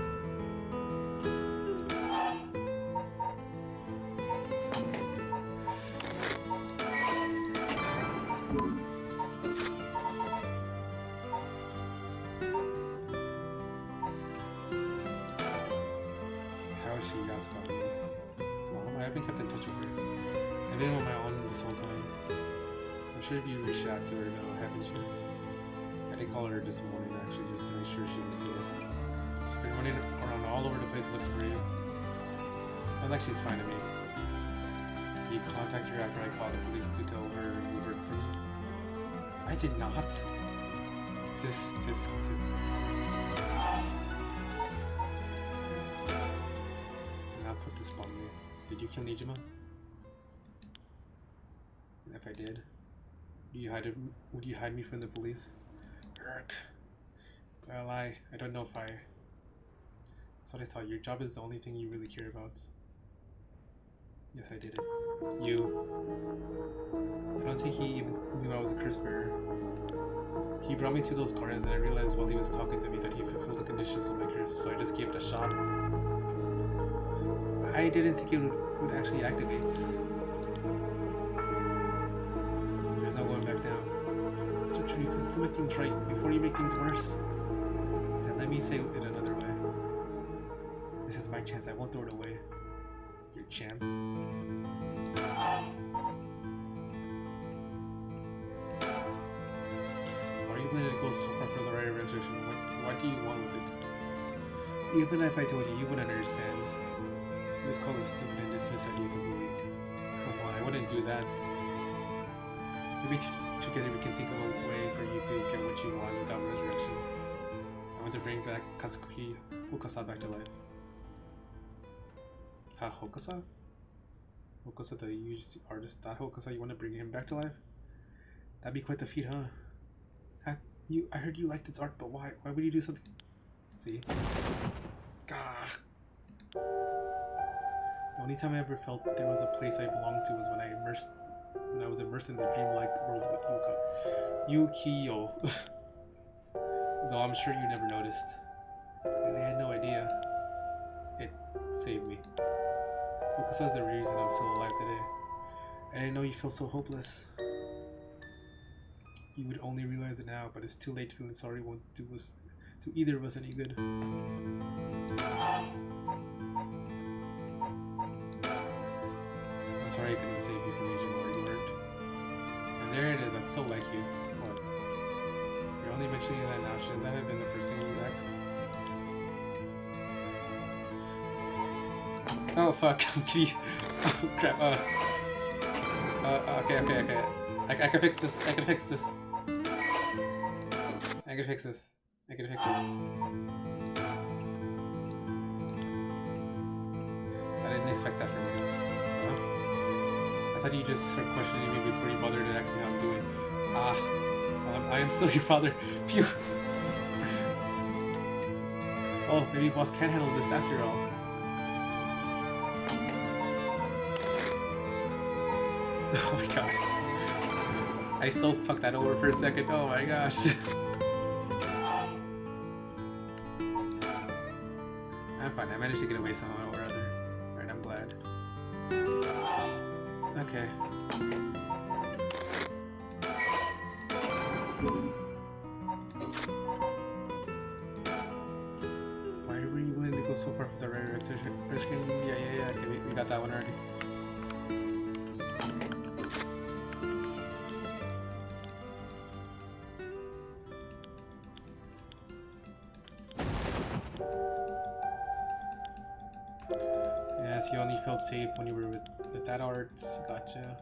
Speaker 1: She asked about me. I haven't kept in touch with her. I've been on my own this whole time. I'm sure you reached out to her now, haven't you? I did call her this morning actually, just to make sure she was safe. She's been running around all over the place looking for you. Not like she's fine to me. You contact her after I called the police to tell her you work for me? I did not. Tisk. Put this on me. Did you kill Nijima? And if I did, would you hide me from the police? Urk. Well, I don't know if I... That's what I thought. Your job is the only thing you really care about. Yes, I did it. You. I don't think he even knew I was a curse bearer. He brought me to those gardens and I realized while he was talking to me that he fulfilled the conditions of my curse, so I just gave it a shot. I didn't think it would actually activate. There's no going back now. So true, you can still make things right before you make things worse. Then let me say it another way. This is my chance, I won't throw it away. Your chance. Why are you letting it go so far for the right direction? What do you want with it? Even if I told you, you wouldn't understand. You just call it stupid and dismiss idea completely. Come on, I wouldn't do that. Maybe together we can think of a way for you to get what you want without resurrection. I want to bring back Kazuki Hokasa back to life. Hokasa? Hokasa, the huge artist. That Hokasa, you want to bring him back to life? That'd be quite the feat, huh? I heard you liked his art, but why? Why would you do something? See? Gah. The only time I ever felt there was a place I belonged to was when I was immersed in the dreamlike world of Yukiyo. Though I'm sure you never noticed. And I had no idea. It saved me. Lucas was the reason I'm still alive today. I didn't know you felt so hopeless. You would only realize it now, but it's too late feeling sorry won't do us to either of us any good. I'm sorry I couldn't save you from Asian where you weren't. And there it is, that's so like you. What? You're only mentioning that now, shouldn't that have been the first thing you asked? Oh fuck, I'm kidding. Oh crap, okay. I can fix this, I can fix this. I can fix this. I can fix this. I didn't expect that from you. Huh? I thought you just start questioning me before you bothered to ask me how I'm doing. I am still your father. Phew. Oh, maybe boss can handle this after all. Oh my god. I so fucked that over for a second. Oh my gosh. I'm fine. I managed to get away somehow or other. Right, I'm glad. Okay. Why were you willing to go so far for the right direction? Yeah. Okay, we got that one already. Yes, you only felt safe when you were with that arts. Gotcha.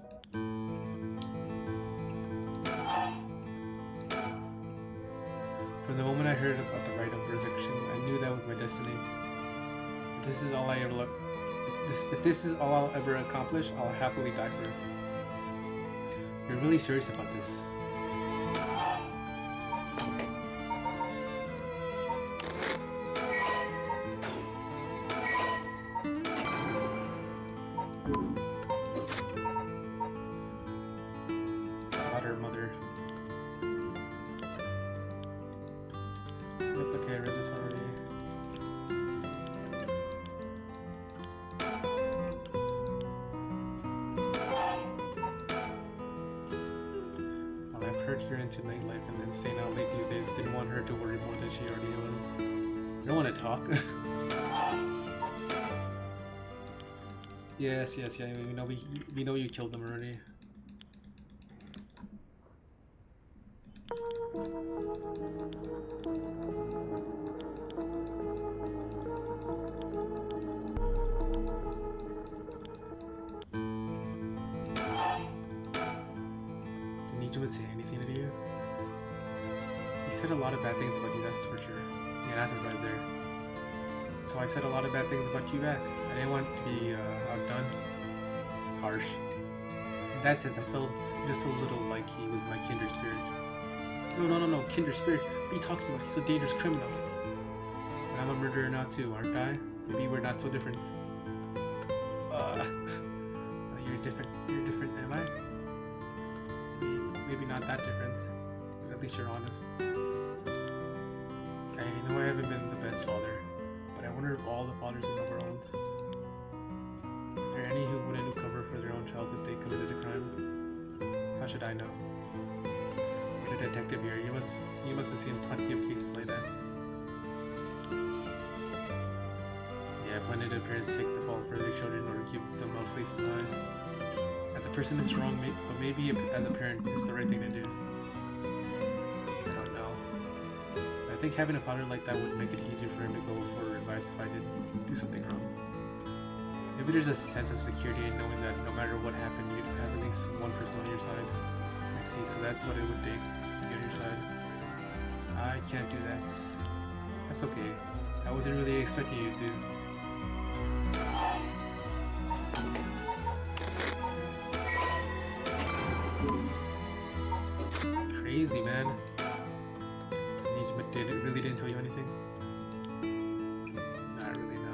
Speaker 1: From the moment I heard about the rite of resurrection, I knew that was my destiny. If this is all I ever if this is all I'll ever accomplish, I'll happily die for it. You're really serious about this. Mother. Yep, okay, I read this already. Well, I've heard you're into nightlife and then staying out late these days. Didn't want her to worry more than she already was. You don't want to talk? Yes, yeah, we know you killed them already. Didn't say anything to you? He said a lot of bad things about you, that's for sure. Yeah, that's surprised there. So I said a lot of bad things about you back. I didn't want to be outdone. Harsh. In that sense, I felt just a little like he was my kindred spirit. No, kindred spirit. What are you talking about? He's a dangerous criminal. But I'm a murderer now too, aren't I? Maybe we're not so different. You're different, am I? Maybe not that different, but at least you're honest. I know I haven't been the best father, but I wonder if all the fathers in the world, are there any who wouldn't cover for their own child if they committed a crime? How should I know? You're a detective here. You must have seen plenty of cases like that. Yeah, plenty of parents take the fall for their children or give them a place to hide. As a person, it's wrong, but maybe as a parent, it's the right thing to do. I don't know. I think having a father like that would make it easier for him to go for advice if I did do something wrong. Maybe there's a sense of security in knowing that no matter what happened, you'd have at least one person on your side. I see, so that's what it would take to be on your side. I can't do that. That's okay. I wasn't really expecting you to. Crazy, man. So but really didn't tell you anything? Not really, no.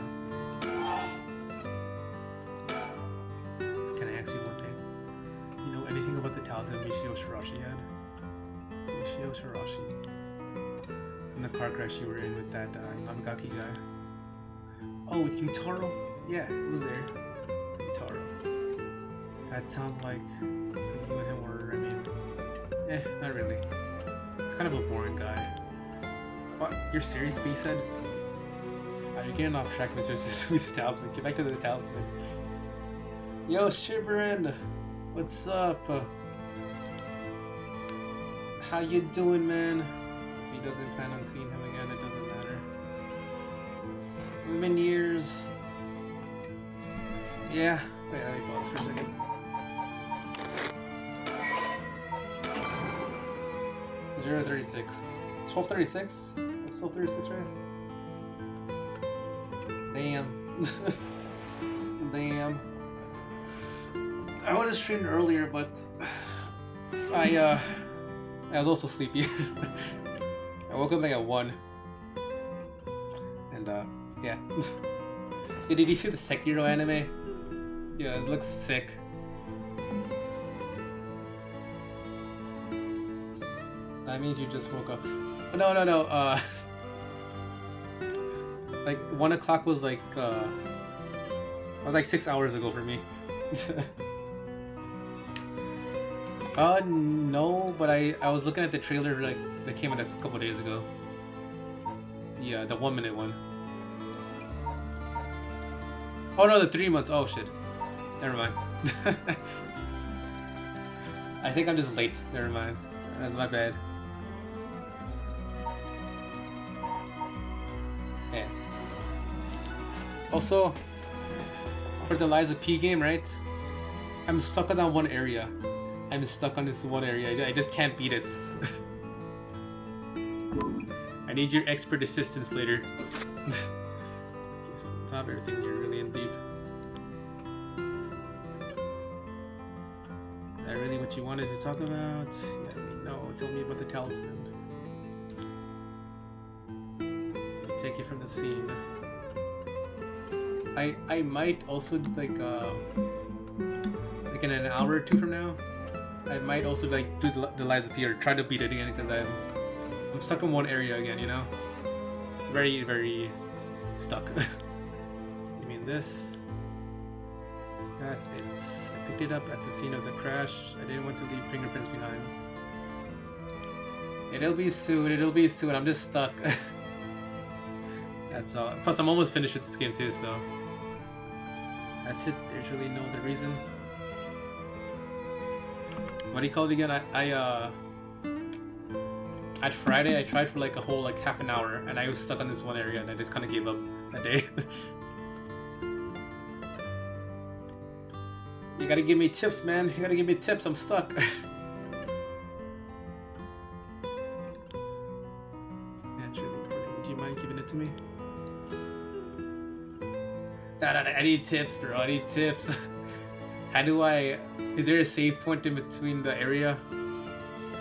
Speaker 1: Can I ask you one thing? You know anything about the talisman Michio Shirashi had? Michio Shirashi. From the car crash you were in with that Namagaki guy. Oh, with Yutaro? Yeah, it was there. Yutaro. That sounds like you and him were, I mean, not really. It's kind of a boring guy. What? You're serious, B said? You're getting off track, Mr. Sesame the Talisman. Get back to the Talisman. Yo, Shiverin! What's up? How you doing, man? If he doesn't plan on seeing him again, it doesn't matter. It's been years. Yeah. Wait, let me pause for a second. Zero 36. 1236? That's 1236, right? Damn. Damn. I would have streamed earlier, but I was also sleepy. I woke up like at 1. And yeah. Yeah, did you see the Sekiro anime? Yeah, it looks sick. That means you just woke up. No. Like 1 o'clock was like it was like 6 hours ago for me. No, but I was looking at the trailer like that came out a couple days ago. Yeah, the 1 minute one. Oh no, the 3 months. Oh shit. Never mind. I think I'm just late. Never mind. That's my bad. Yeah. Also, for the Lies of P game, right? I'm stuck on that one area. I'm stuck on this one area. I just can't beat it. I need your expert assistance later. Okay, so on top of everything, you're really in deep. Is that really what you wanted to talk about? Yeah, no, tell me about the talisman. Take it from the scene. I might also like in an hour or 2 from now, I might also like do the Lies of P or try to beat it again because I'm stuck in one area again, you know? Very, very stuck. You mean this? Yes, I picked it up at the scene of the crash. I didn't want to leave fingerprints behind. It'll be soon, I'm just stuck. That's all. Plus I'm almost finished with this game too, so that's it. There's really no other reason. What do you call it again? At Friday I tried for like a whole like half an hour and I was stuck on this one area and I just kind of gave up that day. You gotta give me tips, man. You gotta give me tips. I'm stuck. Would you mind giving it to me? No, I need tips, bro. I need tips. How do I... Is there a save point in between the area?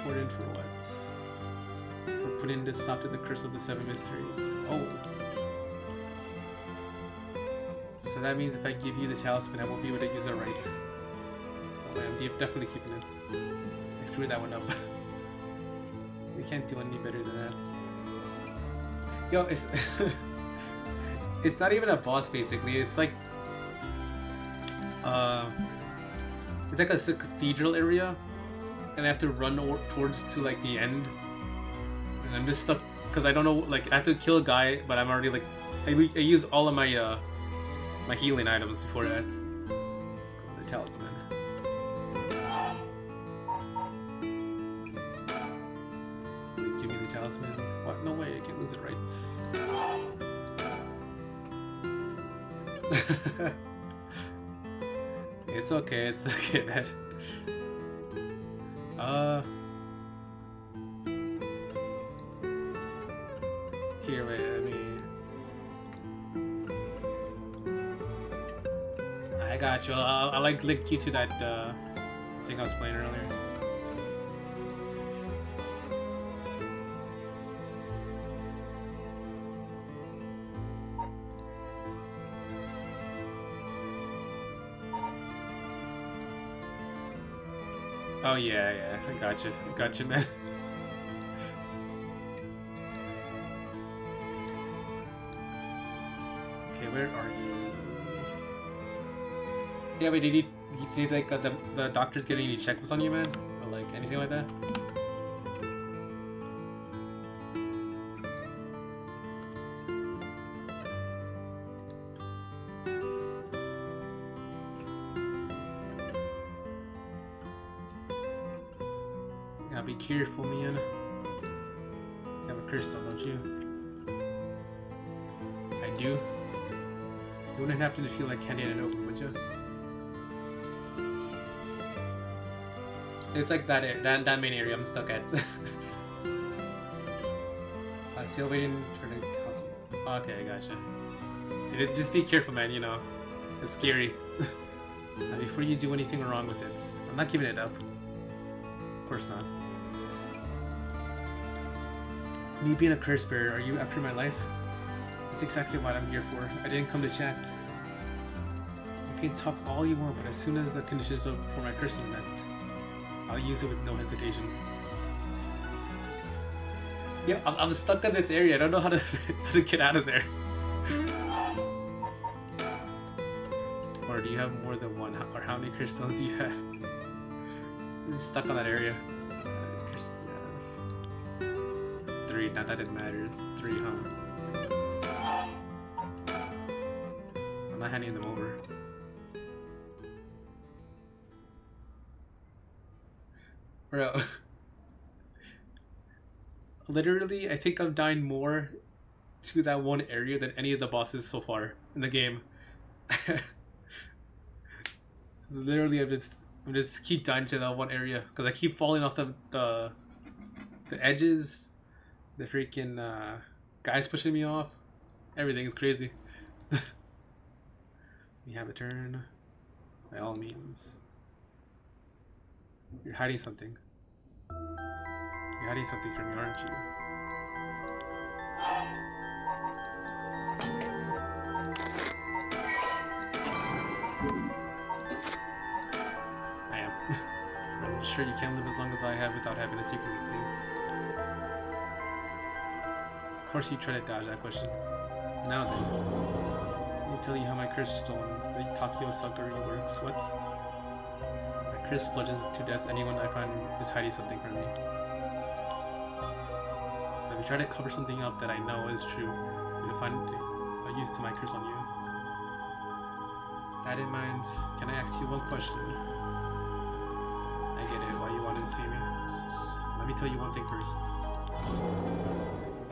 Speaker 1: For what? For putting this stop to the Curse of the 7 Mysteries. Oh. So that means if I give you the talisman, I won't be able to use it right. So I'm definitely keeping it. I screwed that one up. We can't do any better than that. Yo, it's... It's not even a boss, basically. It's like... It's like a cathedral area, and I have to run towards to like the end, and I'm just stuck because I don't know. Like I have to kill a guy, but I'm already like I use all of my my healing items before that. The talisman. Give me the talisman. What? No way! I can't lose it right. It's okay, man. Here, wait, I got you. I'll like link you to that thing I was playing earlier. Oh yeah, I got you, man. Okay, where are you? Yeah, wait, did like the doctors get any checkups on you, man? Or like anything like that? Gotta be careful, man. You have a crystal, don't you? I do. You wouldn't happen to feel like candy in an open, would you? It's like that main area I'm stuck at. I'm still waiting for the console. Okay, I gotcha. Just be careful, man. You know, it's scary. Now, before you do anything wrong with it, I'm not giving it up. Of course not. Me being a curse bearer, are you after my life? That's exactly what I'm here for. I didn't come to chat. You can talk all you want, but as soon as the conditions for my curse is met, I'll use it with no hesitation. Yeah, I'm stuck in this area. I don't know how to how to get out of there. Or do you have more than one? Or how many curse stones do you have? I'm just stuck on that area. Curse, yeah. 3. Not that it matters. 3, huh? I'm not handing them over. Bro. Literally, I think I've died more to that one area than any of the bosses so far in the game. Literally, I just keep dying to that one area because I keep falling off the edges. The freaking guys pushing me off. Everything is crazy. You have a turn, by all means. You're hiding something. You're hiding something from me, aren't you? I am. I'm sure you can't live as long as I have without having a secret, it seems. Of course you try to dodge that question. Now then, let me tell you how my curse stone, the Takio Sakuri, works. What? My curse bludgeons to death anyone I find is hiding something from me. So if you try to cover something up that I know is true, you'll find a use to my curse on you. That in mind, can I ask you one question? I get it, why you wanted to see me. Let me tell you one thing first.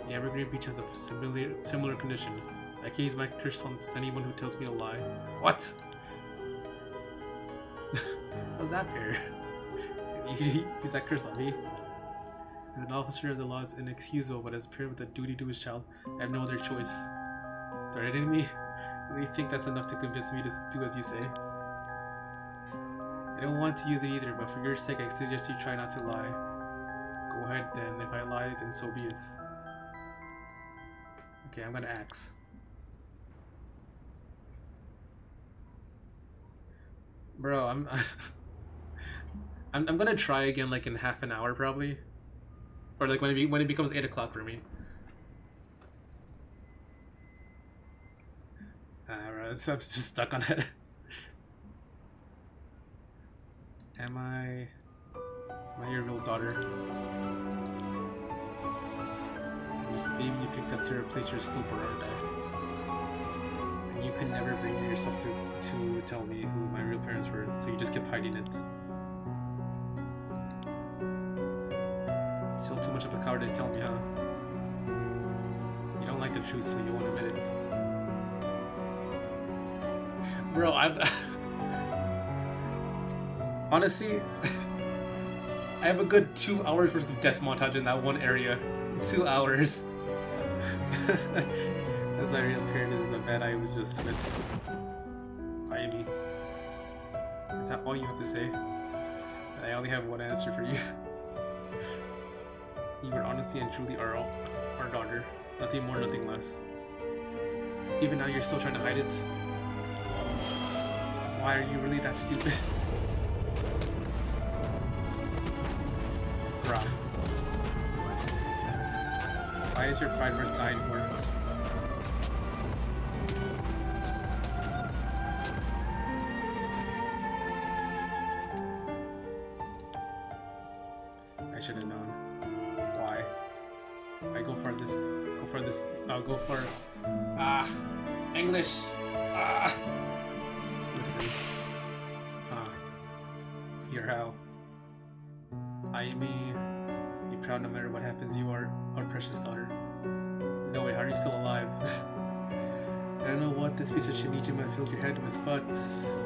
Speaker 1: The Evergreen Beach has a similar condition. I can use my curse on anyone who tells me a lie. What? How's that fair? Use that curse on me. As an officer of the law is inexcusable, but as a parent with a duty to his child, I have no other choice. Threatening me? Do you think that's enough to convince me to do as you say? I don't want to use it either, but for your sake, I suggest you try not to lie. Go ahead then. If I lie, then so be it. Okay, I'm gonna axe. Bro, I'm gonna try again like in half an hour probably, or like when it becomes 8 o'clock for me. Alright, so I'm just stuck on it. Am I your real daughter? I'm just a baby you picked up to replace your stillborn, aren't I? And you could never bring yourself to tell me who my real parents were, so you just kept hiding it. Still too much of a coward to tell me, huh? You don't like the truth, so you won't admit it. Bro, honestly, I have a good 2 hours worth of death montage in that one area. 2 hours. As my real parent is the man I was just with. By me. Is that all you have to say? I only have one answer for you. You were honestly and truly our daughter. Nothing more, nothing less. Even now you're still trying to hide it? Why are you really that stupid? Bruh. Why is your pride worth dying for? this. I'll go for English. Listen. Hear how. Ayumi, be proud no matter what happens. You are our precious daughter. No way, how are you still alive? I don't know what this piece of Shinijima filled your head with, but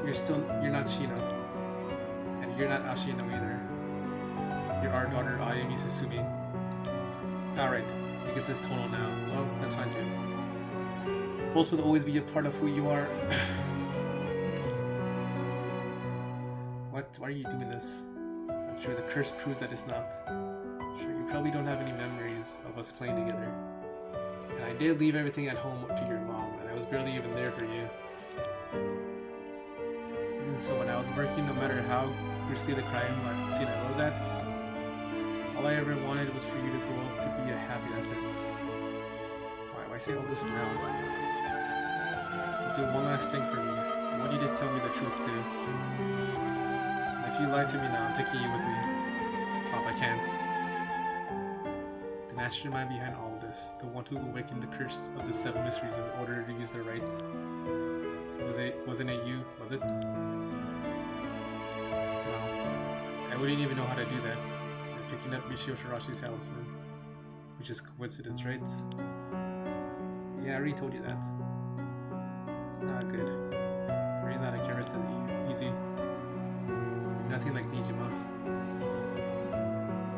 Speaker 1: you're not Shino. And you're not Ashino either. You're our daughter, Ayumi Susumi. Alright, I guess it's Tono now. Well, that's fine too. Both will always be a part of who you are. What? Why are you doing this? It's not true. The curse proves that it's not. Sure, you probably don't have any memories of us playing together. And I did leave everything at home to your mom, and I was barely even there for you. And so when I was working, no matter how grisly the crime scene I was at, all I ever wanted was for you to grow up to be a happy resident. Why say all this now? So do one last thing for me. I want you to tell me the truth too. And if you lie to me now, I'm taking you with me. It's not by chance. The mastermind behind all of this, the one who awakened the curse of the 7 mysteries in order to use their rights. Wasn't it you, was it? No. I wouldn't even know how to do that. Picking up Michio Shirashi's talisman. Which is coincidence, right? Yeah, I already told you that. Ah, good. Already that I can rest easy. Nothing like Nijima.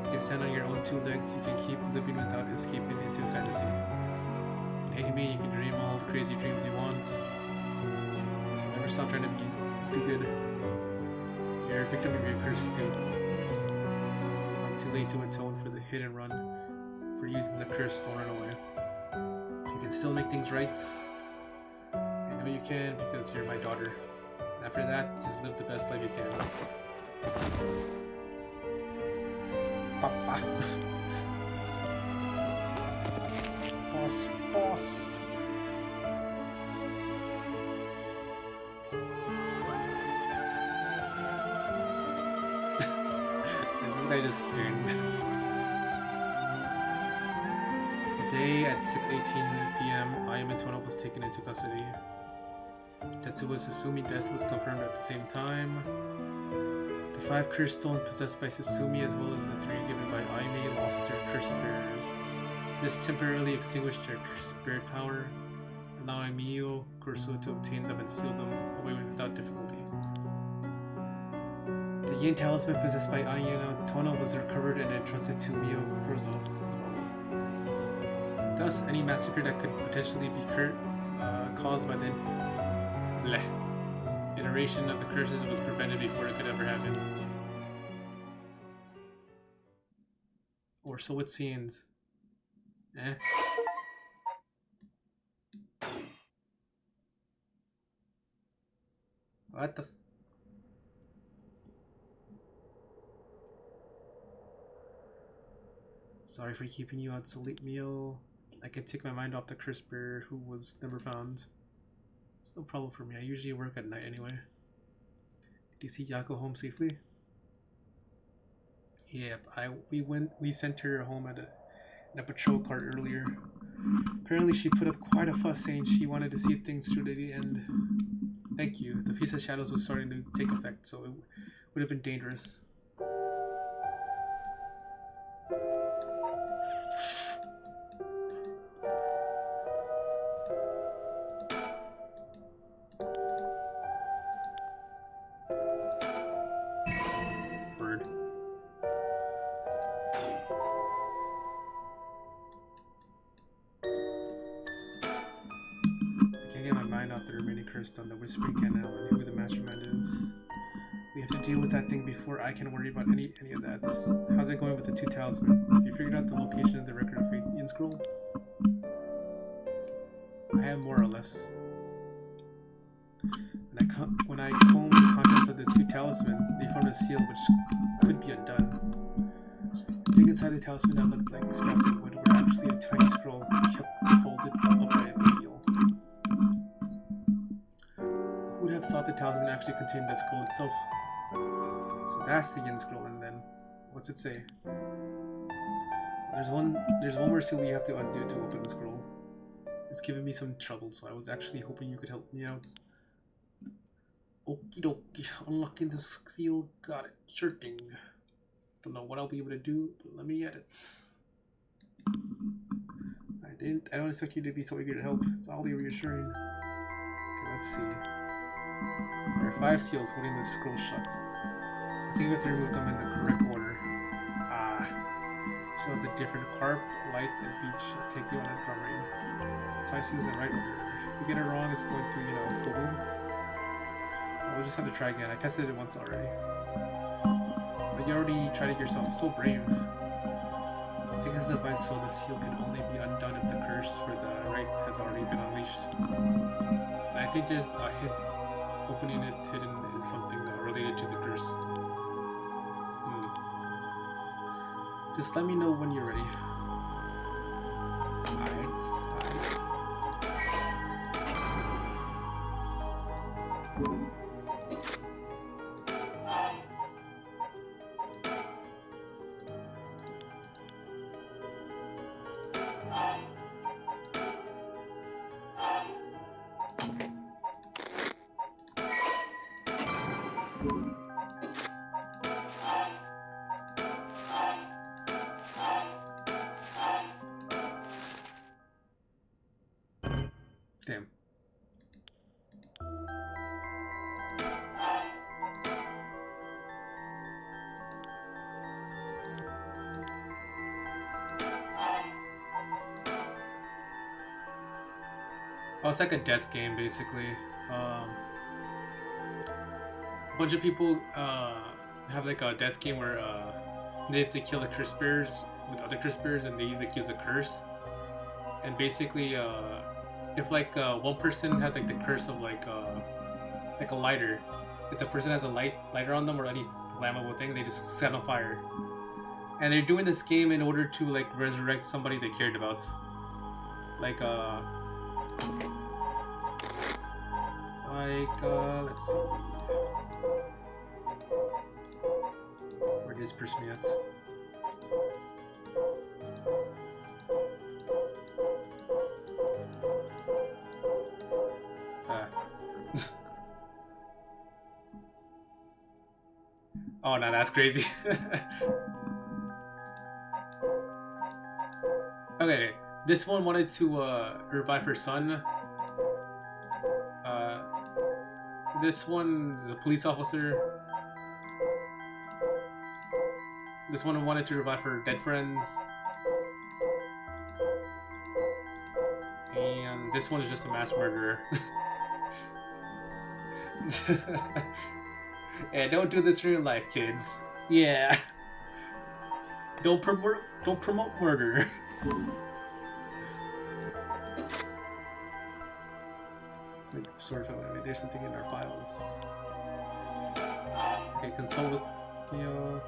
Speaker 1: You can stand on your own 2 legs, you can keep living without escaping into fantasy. And hey me, you can dream all the crazy dreams you want. So never stop trying to be good. You're a victim of your curse too. Too late to atone for the hit and run, for using the curse to run away. You can still make things right. I know you can because you're my daughter. And after that, just live the best life you can. Papa. Boss. I just stared. The day at 6:18 p.m., Ayumi Tono was taken into custody. Tetsuo's Susumi death was confirmed at the same time. The 5 curse stones possessed by Susumi as well as the 3 given by Ayumi lost their curse bearers. This temporarily extinguished their curse spirit power, allowing Mio Kursu to obtain them and seal them away without difficulty. The Yin talisman possessed by Ayumi Tono was recovered and entrusted to Mio Kursu as well. Thus, any massacre that could potentially be caused by the iteration of the curses was prevented before it could ever happen. Or so it seems. What the Sorry for keeping you out so late, Mio. I can take my mind off the curse bearer who was never found. It's no problem for me. I usually work at night anyway. Did you see Yako home safely? Yep, we sent her home in a patrol car earlier. Apparently she put up quite a fuss saying she wanted to see things through to the end. Thank you. The Feast of Shadows was starting to take effect, so it would have been dangerous. On the Whispering Canal and who the mastermind is. We have to deal with that thing before I can worry about any of that. How's it going with the 2 talisman? Have you figured out the location of the record of Fate Yin scroll? I have more or less. When I combed the contents of the 2 talisman, they formed a seal which could be undone. The thing inside the talisman that looked like scraps of wood were actually a tiny scroll kept folded upright in the seal. Thought the talisman actually contained the scroll itself. So that's the Yin scroll, and then what's it say? There's one more seal we have to undo to open the scroll. It's giving me some trouble, so I was actually hoping you could help me out. Okie dokie, unlocking the seal, got it. Sure thing. Don't know what I'll be able to do, but let me edit. I don't expect you to be so eager to help. It's oddly reassuring. Okay, let's see. There are 5 seals holding the scroll shut. I think we have to remove them in the correct order. Ah. Shows a different carp, light, and beach that take you on a drum rain. 5 seals in the right order. If you get it wrong, it's going to, you know, go boom. We'll just have to try again. I tested it once already. But you already tried it yourself. So brave. Take this device so the seal can only be undone if the curse for the right has already been unleashed. And I think there's a hint. Opening it hidden is something related to the curse. Just let me know when you're ready. Alright. Damn. Oh, it's like a death game, basically. A bunch of people have like a death game where they have to kill the curse bears with other curse bears, and they like use a curse. And basically, if like one person has like the curse of like a lighter, if the person has a lighter on them or any flammable thing, they just set on fire. And they're doing this game in order to like resurrect somebody they cared about. Like let's see. Where is this person at? Oh no, that's crazy. Okay, this one wanted to revive her son. This one is a police officer. This one wanted to revive her dead friends. And this one is just a mass murderer. Yeah, don't do this in real life, kids. Yeah. Don't promote murder. Like, sort of, there's something in our files. Okay, consult with Theo.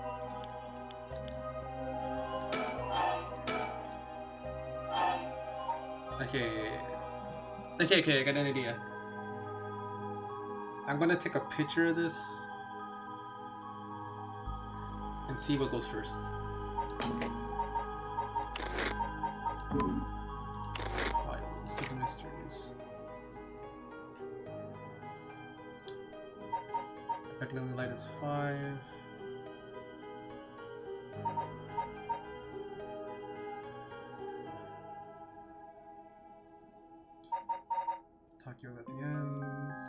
Speaker 1: Okay, I got an idea. I'm gonna take a picture of this and see what goes first. Files, the mysteries. The background light is 5. Takio at the ends.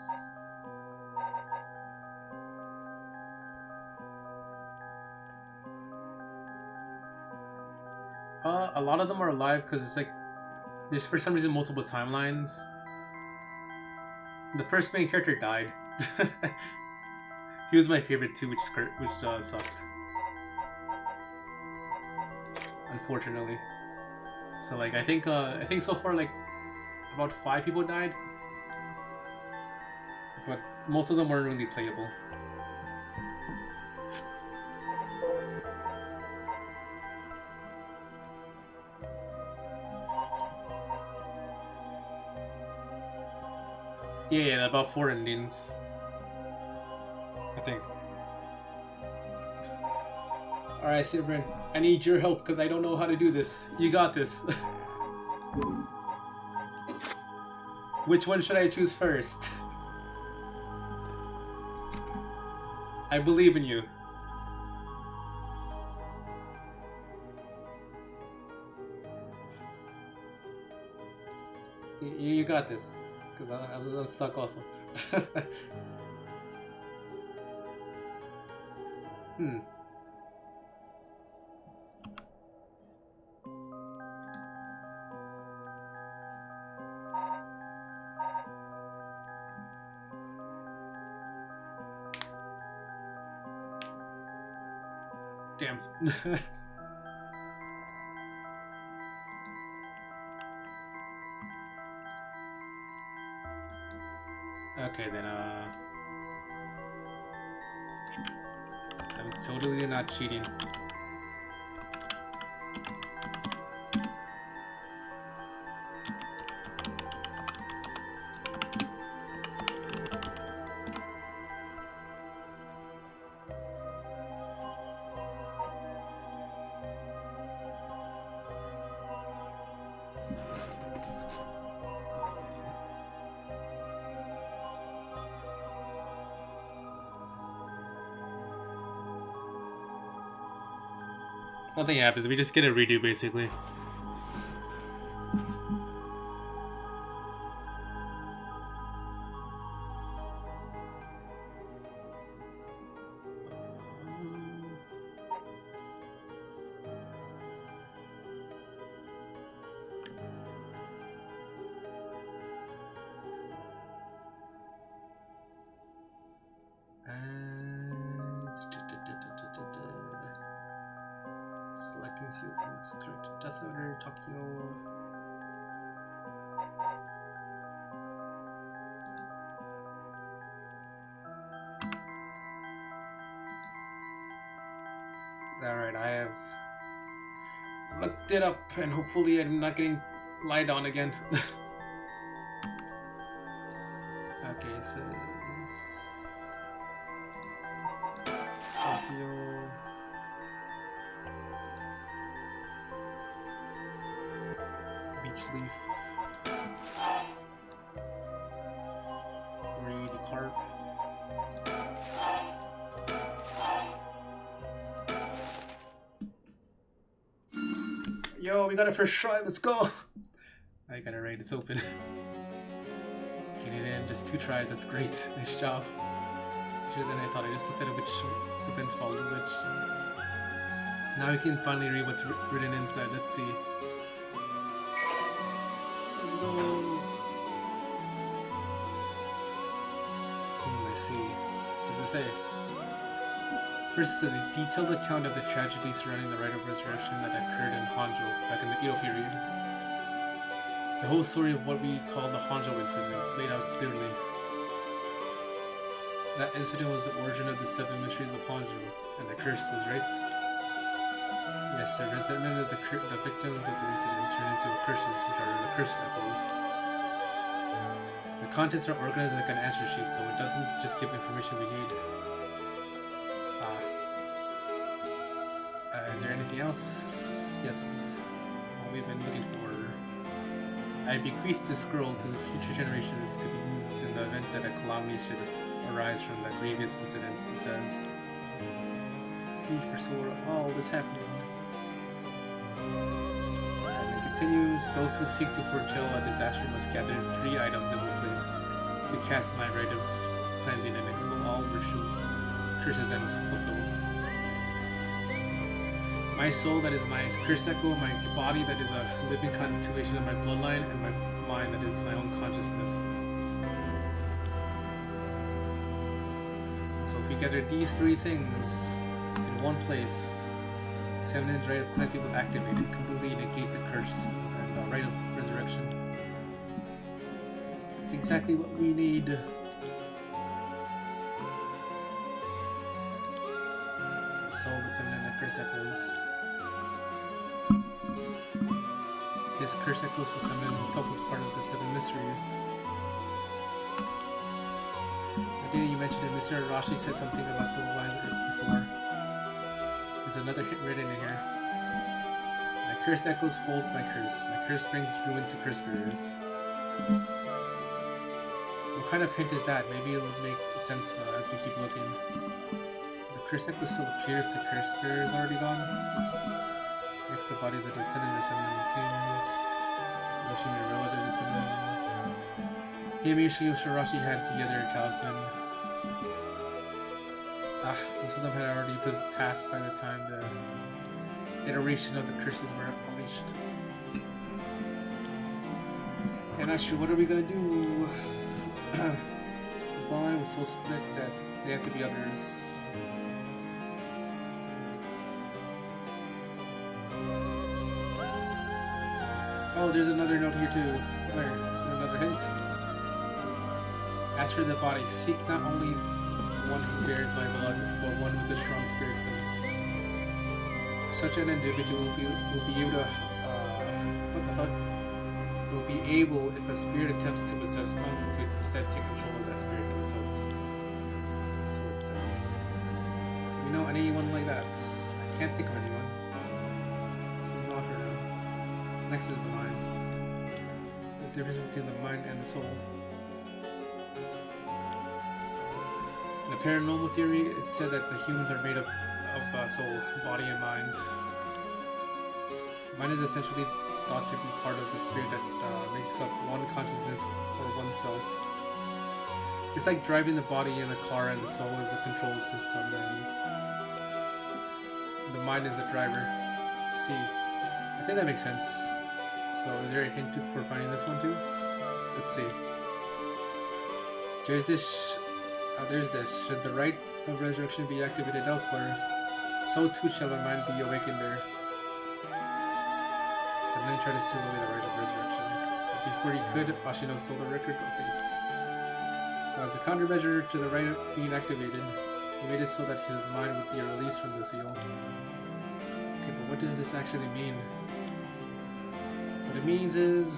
Speaker 1: A lot of them are alive because it's like there's for some reason multiple timelines. The first main character died. He was my favorite too, which sucked. Unfortunately. So like I think so far like about 5 people died, but most of them weren't really playable. Yeah, about 4 endings, I think. Alright, Sivrin, I need your help because I don't know how to do this. You got this. Which one should I choose first? I believe in you. You got this. Because I'm stuck also. Hmm. Damn. Okay, then, I'm totally not cheating. Nothing happens, we just get a redo basically. Selecting seals on this correct death order, Tokyo. Alright, I have looked it up and hopefully I'm not getting lied on again. Okay, so Tokyo. Beach leaf. Reed carp. Yo, we got it first try, let's go! I got it right, it's open. Getting it in, just 2 tries, that's great. Nice job. Sooner than I thought. I just looked at which weapons follow which. Now we can finally read what's written inside, let's see. Let's go! I see. What does it say? First, it says a detailed account of the tragedy surrounding the rite of resurrection that occurred in Hanzhou back in the Edo period. The whole story of what we call the Hanzhou incident is laid out clearly. That incident was the origin of the 7 mysteries of Hanzhou and the curses, right? Yes, the resentment of the victims of the incident turned into curses, which are the curse cycles. The contents are organized like an answer sheet, so it doesn't just give information we need. Is there anything else? Yes. What we've been looking for. I bequeath this scroll to future generations to be used in the event that a calamity should arise from that grievous incident, it says. He foresaw all this happening. And it continues, those who seek to foretell a disaster must gather 3 items in one place to cast my rite of cleansing and expel all rituals, curses, and foothold. My soul, that is my curse echo, my body, that is a living continuation of my bloodline, and my mind, that is my own consciousness. So if we gather these 3 things in one place, Seminen's rite of cleansing will activate and completely negate the curses and the rite of resurrection. It's exactly what we need. Soul, the Seminen, and the curse echoes. His curse echoes to summon himself as part of the 7 mysteries. I think you mentioned that Mr. Arashi said something about those lines before. There's another hit written in here. My curse echoes hold my curse. My curse brings ruin to curse bearers. What kind of hint is that? Maybe it'll make sense as we keep looking. The curse deck will still appear if the curse bearer is already gone. Next to bodies of descendant as someone seems. Wishing a relative is someone. Himishi and Shirashi had together a talisman. Most of them had already passed by the time the iteration of the curses were unleashed. And actually, what are we gonna do? The bond was so split that they have to be others. Oh, there's another note here too. Where? Is there another hint? As for the body, seek not only one who bears my blood, but one with a strong spirit sense. Such an individual will be able to, what the fuck? Will be able, if a spirit attempts to possess them, to instead take control of that spirit themselves. That's what it says. Do we know anyone like that? I can't think of anyone. So move on for now. Next is the mind. The difference between the mind and the soul. In the paranormal theory, it said that the humans are made up of soul, body, and mind. Mind is essentially thought to be part of the spirit that makes up one consciousness or one self. It's like driving the body in a car and the soul is the control system and the mind is the driver. See, I think that makes sense. So is there a hint for finding this one too? Let's see. There's this. Should the rite of resurrection be activated elsewhere, so too shall the mind be awakened there. So then try to seal away the rite of resurrection. But before he could, Ashino stole the record of fates. So as a countermeasure to the rite being activated, he made it so that his mind would be released from the seal. Okay, but what does this actually mean? What it means is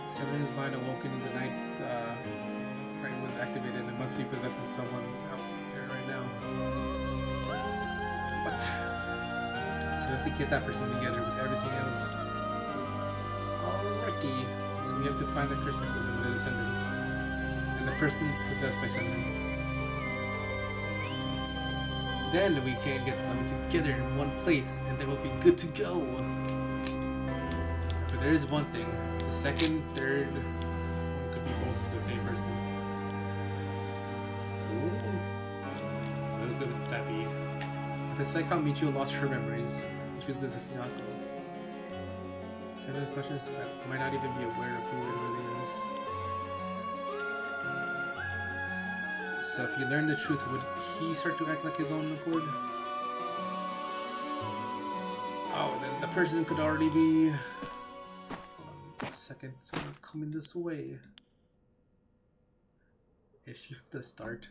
Speaker 1: Selen's mind awoken in the night right was activated and must be possessing someone out there right now. What? So we have to get that person together with everything else. Alrighty. So we have to find the person who's in the descendants. And the person possessed by Selen. Then we can get them together in one place and they will be good to go. But there is one thing. The second, third, one could be both the same person. Ooh. How good would that be? If it's like how Michio lost her memories, she was possessing Akko. Some of those questions might not even be aware of who it really is. So if he learned the truth, would he start to act like his own accord? Oh, then the person could already be... Second, someone's coming this way. Is she from the start?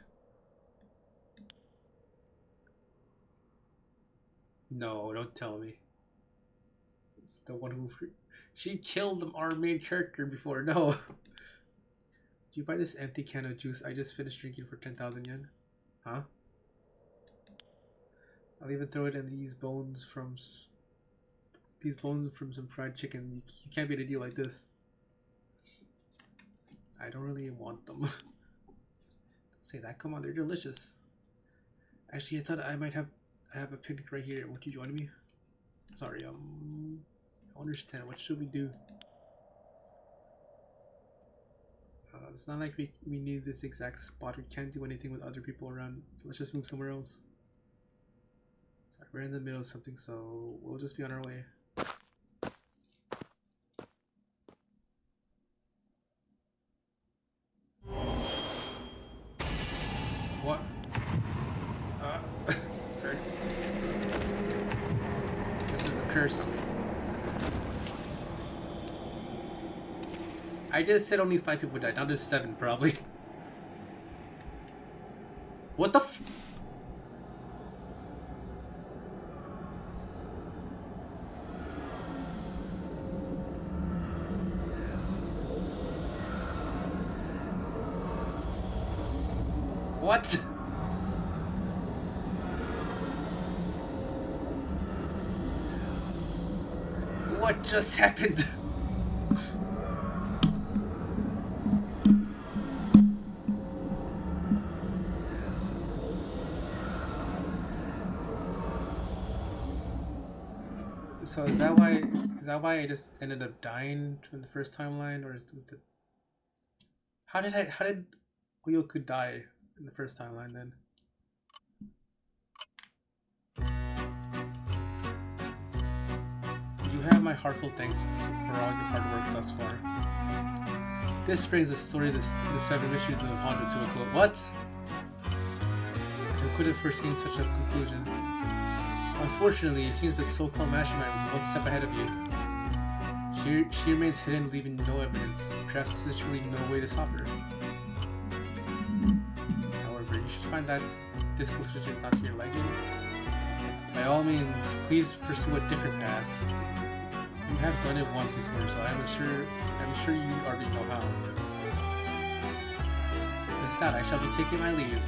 Speaker 1: No, don't tell me. It's the one who... She killed our main character before, no. Did you buy this empty can of juice I just finished drinking for 10,000 yen? Huh? I'll even throw it in these bones from some fried chicken. You can't beat a deal like this. I don't really want them. Don't say that. Come on, they're delicious. Actually, I thought I might have a picnic right here. Won't you join me? Sorry, I don't understand. What should we do? It's not like we need this exact spot. We can't do anything with other people around. So let's just move somewhere else. Sorry, we're in the middle of something, so we'll just be on our way. What? Hurts. This is a curse. I just said only 5 people died, now there's 7 probably. What the f- What? What just happened? Is that why I just ended up dying from the first timeline, or was the how did Oyoku die in the first timeline then? You have my heartfelt thanks for all your hard work thus far. This brings the story of the 7 mysteries of Hondo to a close. What? Who could have foreseen such a conclusion? Unfortunately, it seems the so-called mastermind was one step ahead of you. She remains hidden, leaving no evidence. Perhaps this is really no way to stop her. However, you should find that this conclusion is not to your liking. By all means, please pursue a different path. You have done it once before, so I'm sure you already know how. With that, I shall be taking my leave.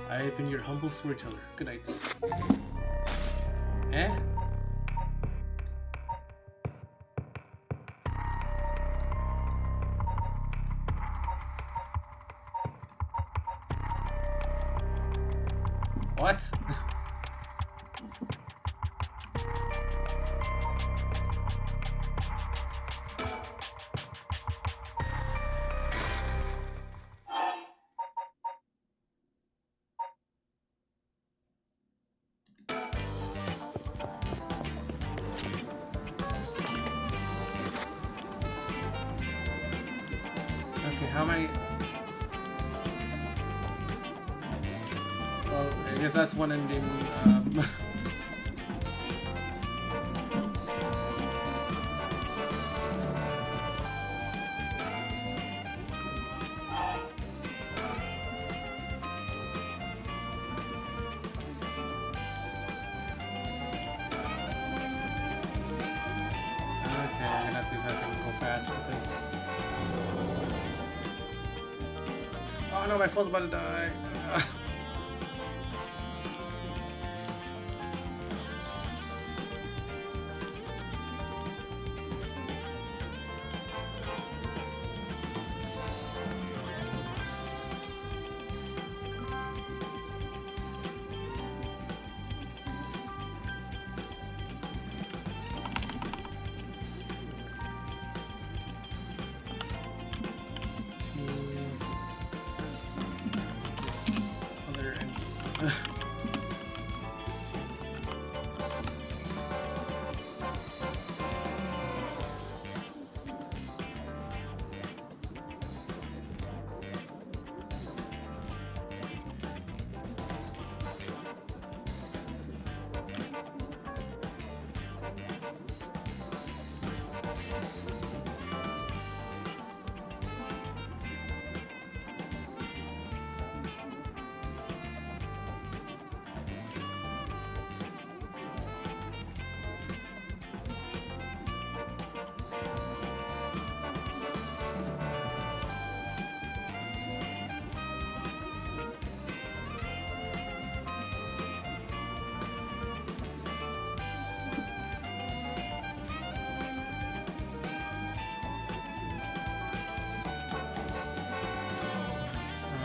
Speaker 1: I have been your humble storyteller. Good night. Eh? What? Okay, how am I? Well, I guess that's one ending. Okay, I'm gonna have to go fast with this. Oh no, my phone's about to die.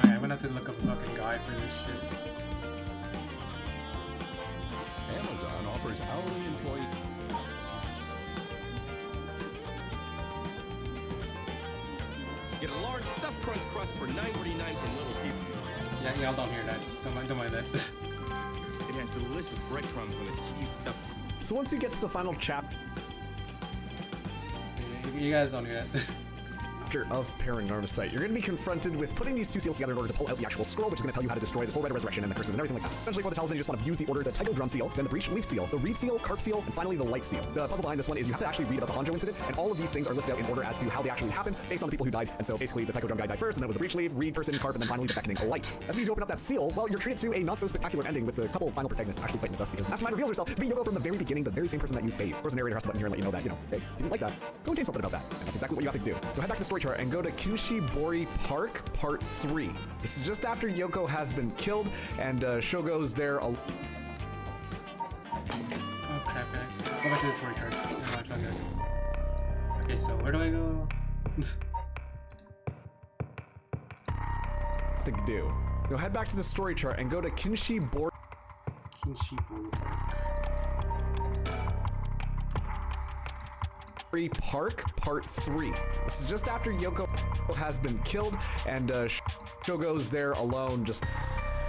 Speaker 1: I'm gonna have to look up a fucking guide for this shit.
Speaker 2: Amazon offers hourly employee. Get a large stuffed crunch crust for $9.49 from Little Caesar.
Speaker 1: Yeah, y'all don't hear that. Don't mind that.
Speaker 2: It has delicious breadcrumbs on the cheese stuffed.
Speaker 3: So once you get to the final chapter
Speaker 1: You guys don't hear that.
Speaker 3: of Paranormasight, you're going to be confronted with putting these 2 seals together in order to pull out the actual scroll, which is going to tell you how to destroy the Soul Red Resurrection and the curses and everything like that. Essentially, for the talisman, you just want to use the order: the Tycho Drum Seal, then the Breach Leaf Seal, the Reed Seal, Carp Seal, and finally the Light Seal. The puzzle behind this one is you have to actually read about the Honjo incident, and all of these things are listed out in order as to how they actually happened, based on the people who died. And so basically, the Tycho Drum guy died first, and then it was the Breach Leaf, Reed person, Carp, and then finally the Beckoning Light. As soon as you open up that seal, well, you're treated to a not so spectacular ending with the couple of final protagonists actually fighting the dust, because Mastermind reveals herself to be Yoko from the very beginning, the very same person that you saved. Of course, the narrator has to button here and let you know that, you know, hey, you didn't like that, go and change something about that. And that's exactly what you have to do. So head back to the story chart and go to Kinshibori Park, Part 3. This is just after Yoko has been killed, and Shogo's there.
Speaker 1: Oh crap, man. Go back to the story chart. Okay, so where do I go?
Speaker 3: To do. Now head back to the story chart and go to Kinshibori.
Speaker 1: Kinshibori Park.
Speaker 3: Park Part 3. This is just after Yoko has been killed, and Shogo's there alone, just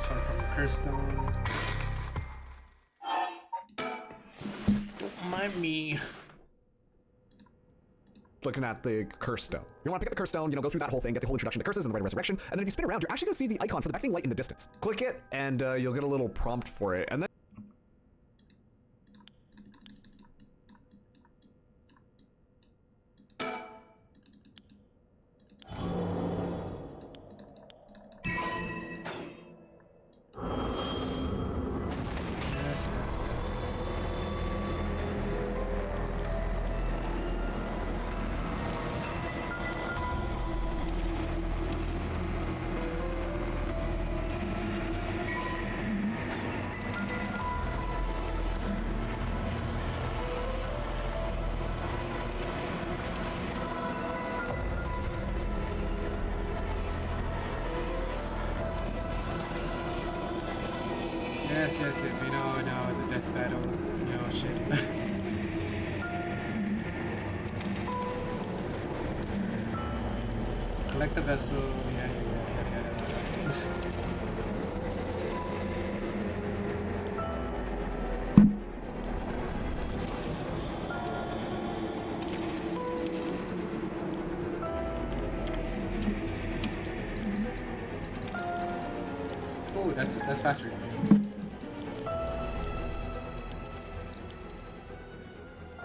Speaker 1: Start from the curse stone. Don't mind me.
Speaker 3: looking at the curse stone. You want to pick up the curse stone, go through that whole thing, get the whole introduction to curses and the rite of resurrection, and then if you spin around, you're actually going to see the icon for the beckoning light in the distance. Click it, and you'll get a little prompt for it, and then
Speaker 1: Yes, we know, the death battle, shit. Collect the vessel, yeah. Oh, that's faster.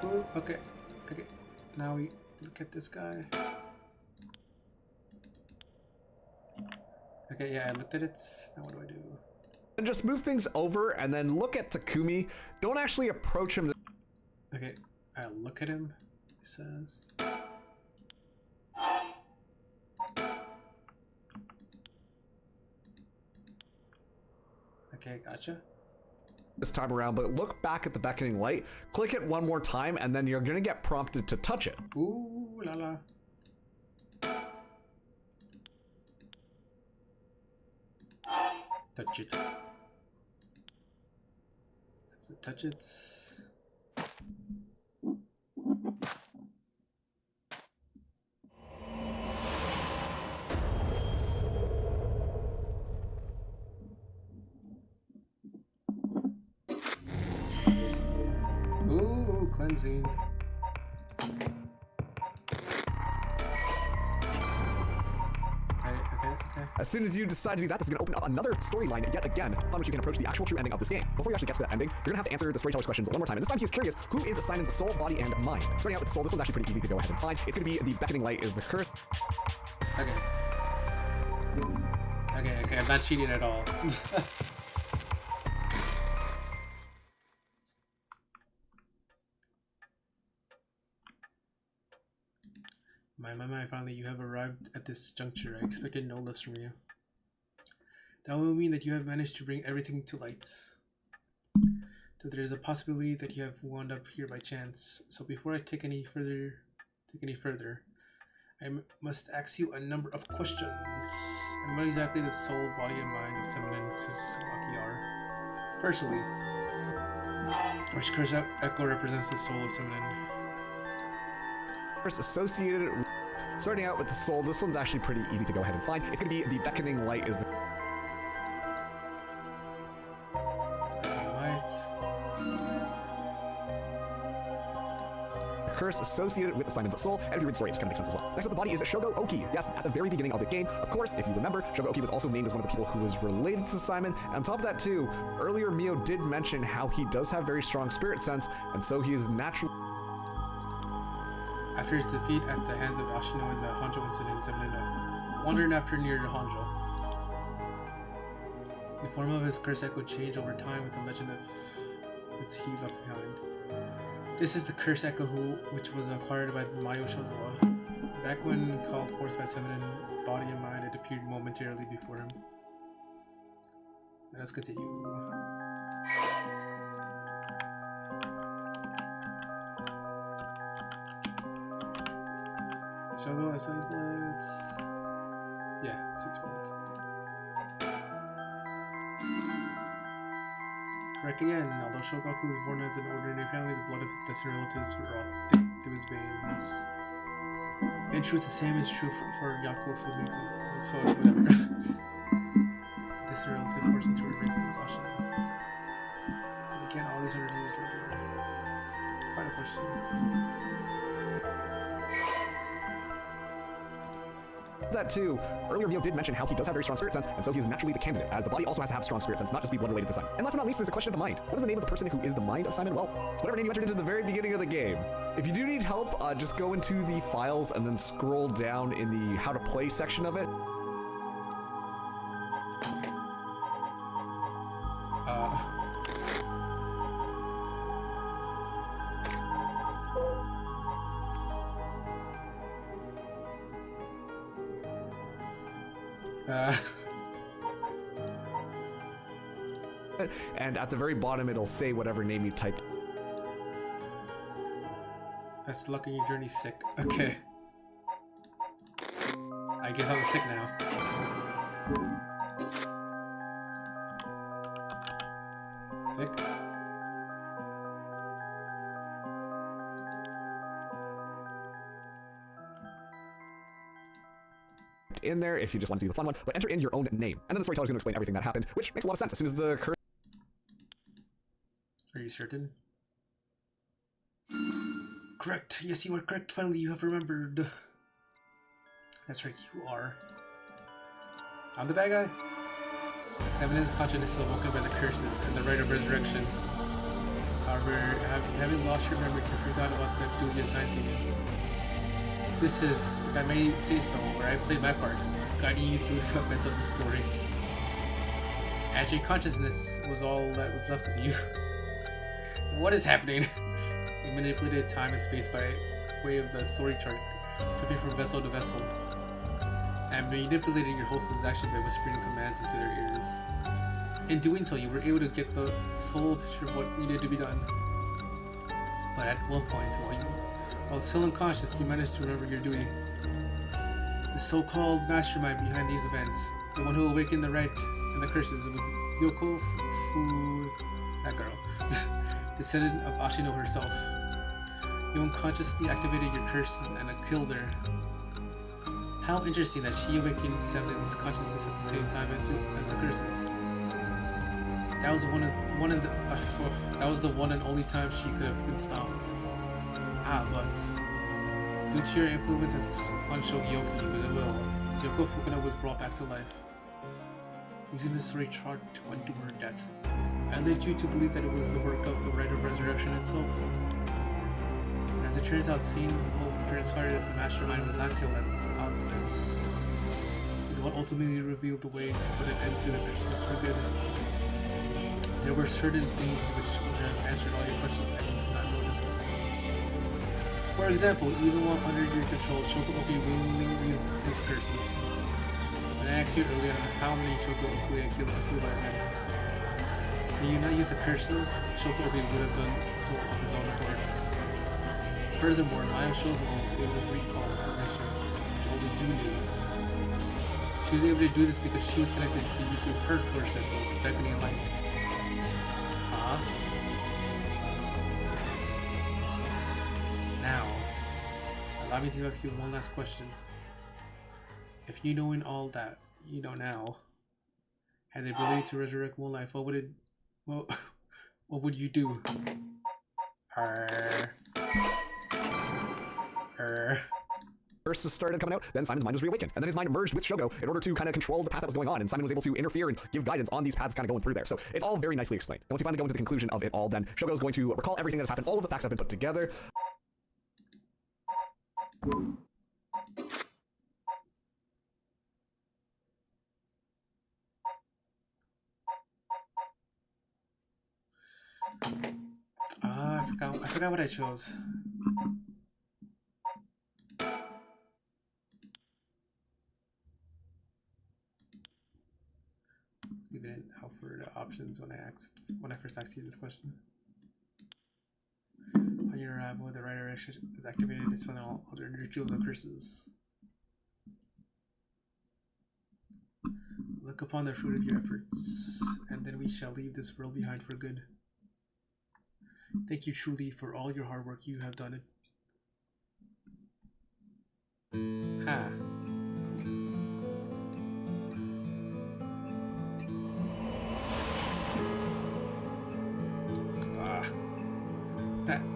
Speaker 1: Oh, okay. Now we look at this guy. Okay, yeah, I looked at it. Now what do I do?
Speaker 3: and just move things over, and then look at Takumi. Don't actually approach him.
Speaker 1: Okay, I look at him. He says. Okay, gotcha.
Speaker 3: This time around, but look back at the beckoning light, click it one more time, and then you're gonna get prompted to touch it.
Speaker 1: Ooh la la. Touch it. Does it touch it? Ooh, cleansing. Okay.
Speaker 3: As soon as you decide to do that, this is gonna open up another storyline yet again, upon which you can approach the actual true ending of this game. Before you actually get to that ending, you're gonna have to answer the storyteller's questions one more time, and this time he was curious, who is Simon's soul, body, and mind? Starting out with the soul, this one's actually pretty easy to go ahead and find. It's gonna be the beckoning light is the curse.
Speaker 1: Okay, I'm not cheating at all. My, finally you have arrived at this juncture. I expected no less from you. That will mean that you have managed to bring everything to light. Though there is a possibility that you have wound up here by chance. So before I take any further, I must ask you a number of questions. And what exactly the soul, body, and mind of Semin Tsusaki are? Firstly, which curse echo represents the soul of Semin?
Speaker 3: Curse associated with, starting out with the soul, this one's actually pretty easy to go ahead and find. It's gonna be the beckoning light is the curse associated with Simon's soul, and if you read the story, it just kind of makes sense as well. Next up, the body is Shogo Oki. Yes, at the very beginning of the game, of course, if you remember, Shogo Oki was also named as one of the people who was related to Simon, and on top of that too, earlier Mio did mention how he does have very strong spirit sense, and so he is naturally...
Speaker 1: After his defeat at the hands of Ashino in the Honjo incident, Semin wandered after near Honjo. The form of his curse echo changed over time with the legend of its he left behind. This is the curse echo which was acquired by Mayo Shozawa. Back when called forth by Semin, body and mind, it appeared momentarily before him. Let us continue. Shogo has bullets. Yeah, 6 bullets. Correct again. Although Shogoku was born as an ordinary family, the blood of his distant relatives were all thick through his veins. In truth, the same is true for Yakov Fumiko. So, whatever. This is a relative person to remains in exhaustion. And again, all these 100 years later. Final question.
Speaker 3: That too. Earlier, Mio did mention how he does have very strong spirit sense, and so he is naturally the candidate, as the body also has to have strong spirit sense, not just be blood related to Simon. And last but not least, there's a question of the mind. What is the name of the person who is the mind of Simon? Well, it's whatever name you entered into the very beginning of the game. If you do need help, just go into the files and then scroll down in the how to play section of it. And at the very bottom, it'll say whatever name you typed.
Speaker 1: Best of luck on your journey, sick. Okay. I guess I'm sick now. Sick?
Speaker 3: In there if you just want to do the fun one, but enter in your own name. And then the storyteller's going to explain everything that happened, which makes a lot of sense. As soon as the curse.
Speaker 1: Are you certain? Correct. Yes, you are correct. Finally, you have remembered. That's right, you are. I'm the bad guy. Simon's consciousness is awoken by the curses and the rite of resurrection. However, having lost your memories, you forgot about the duty assigned to you. This is, if I may say so, where I played my part, guiding you through the events of the story. As your consciousness was all that was left of you. What is happening? You manipulated time and space by way of the story chart, jumping from vessel to vessel, and manipulating your host's action by whispering commands into their ears. In doing so, you were able to get the full picture of what needed to be done. But at one point, while still unconscious, you managed to remember your duty. The so-called mastermind behind these events, the one who awakened the rite and the curses, it was Yoko that girl, descendant of Ashino herself. You unconsciously activated your curses and killed her. How interesting that she awakened Seven's consciousness at the same time as the curses. That was that was the one and only time she could have been stopped. But due to your influence on Shogioki with a will, Yoko Fukuna was brought back to life. Using the story chart to undo her death, I led you to believe that it was the work of the rite of resurrection itself. And as it turns out, seeing what transpired that the mastermind was not killed at the outset is what ultimately revealed the way to put an end to the curses for good. There were certain things which would have answered all your questions had you not noticed. For example, even while under your control, Shokugeki willingly used his curses. When I asked you earlier on how many Shokugeki had killed by events, had you not used the curses, Shokugeki would have done so on his own accord. Furthermore, Maya Shozuo was able to recall information which only you knew. She was able to do this because she was connected to you through her core circle, beckoning lights. Now, allow me to ask you one last question. If you know in all that you know now, had the ability to resurrect one life, what would you do?
Speaker 3: Curses started coming out, then Simon's mind was reawakened, and then his mind merged with Shogo in order to kind of control the path that was going on, and Simon was able to interfere and give guidance on these paths kind of going through there. So it's all very nicely explained. And once you finally go into the conclusion of it all, then Shogo is going to recall everything that has happened, all of the facts have been put together.
Speaker 1: I forgot what I chose. Leave it in out for the options when I first asked you this question. On your arrival, the right direction is activated to summon all other rituals and curses. Look upon the fruit of your efforts, and then we shall leave this world behind for good. Thank you truly for all your hard work you have done. Huh.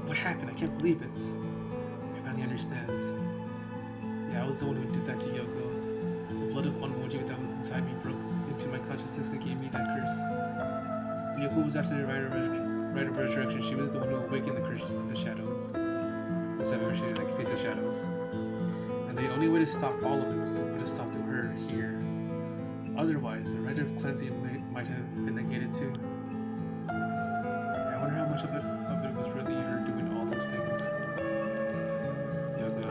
Speaker 1: What happened? I can't believe it. I finally understand. Yeah, I was the one who did that to Yoko. The blood of Onmoji that was inside me broke into my consciousness and gave me that curse. Yoko was after the rite of resurrection. She was the one who awakened the curse of the shadows. The seven she did, like face of shadows. And the only way to stop all of it was to put a stop to her here. Otherwise, the rite of cleansing might have been negated too. I wonder how much of it was really her doing all those things. Yoko.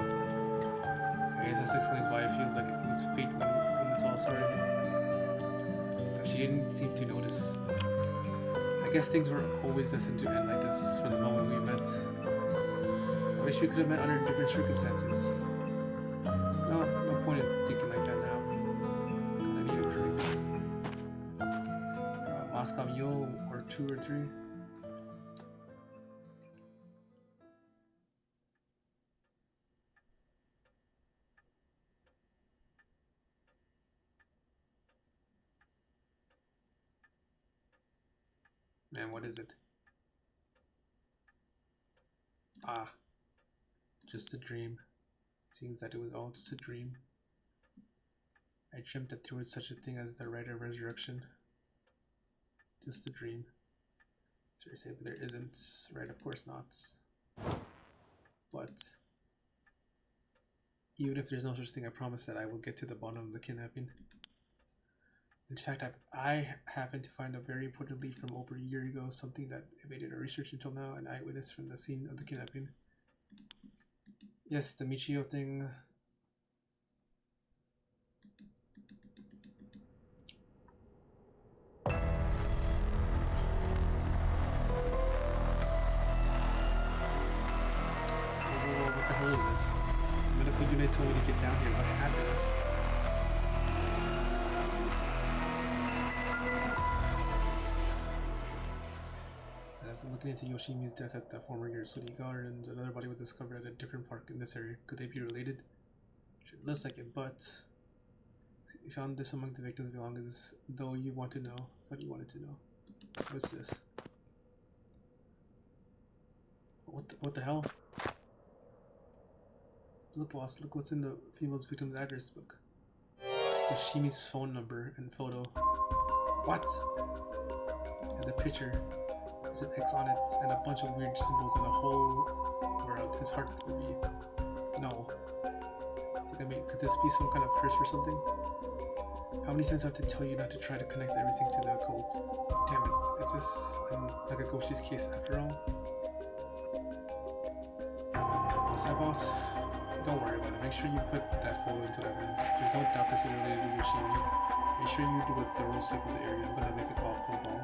Speaker 1: I guess that explains why it feels like it was fate when this all started. But she didn't seem to notice. I guess things were always destined to end like this from the moment we met. I wish we could have met under different circumstances. No point in thinking like that now. I need a drink. Moscow Mule or 2 or 3. Man, what is it? Ah, just a dream. Seems that it was all just a dream. I dreamt that there was such a thing as the rite of resurrection. Just a dream. Seriously, but there isn't. Right, of course not. But even if there's no such thing, I promise that I will get to the bottom of the kidnapping. In fact, I happened to find a very important lead from over a year ago, something that evaded our research until now, an eyewitness from the scene of the kidnapping. Yes, the Michio thing. Whoa, what the hell is this? The medical unit told me to get down here. What happened? Looking into Yoshimi's death at the former Yurusuri Gardens, another body was discovered at a different park in this area. Could they be related? It looks like it, but we found this among the victims' belongings. Though you want to know, thought you wanted to know. What's this? What the hell? Look, boss. Look what's in the female's victim's address book. Yoshimi's phone number and photo. What? And the picture. There's an X on it and a bunch of weird symbols and a hole where his heart could be. No. Could this be some kind of curse or something? How many times do I have to tell you not to try to connect everything to the occult? Damn it. Is this Nakagoshi's case after all? What's that, boss? Don't worry about it. Make sure you put that photo into evidence. There's no doubt this is related to Yoshimi. Make sure you do a thorough sweep of the area. I'm gonna make a call for phone.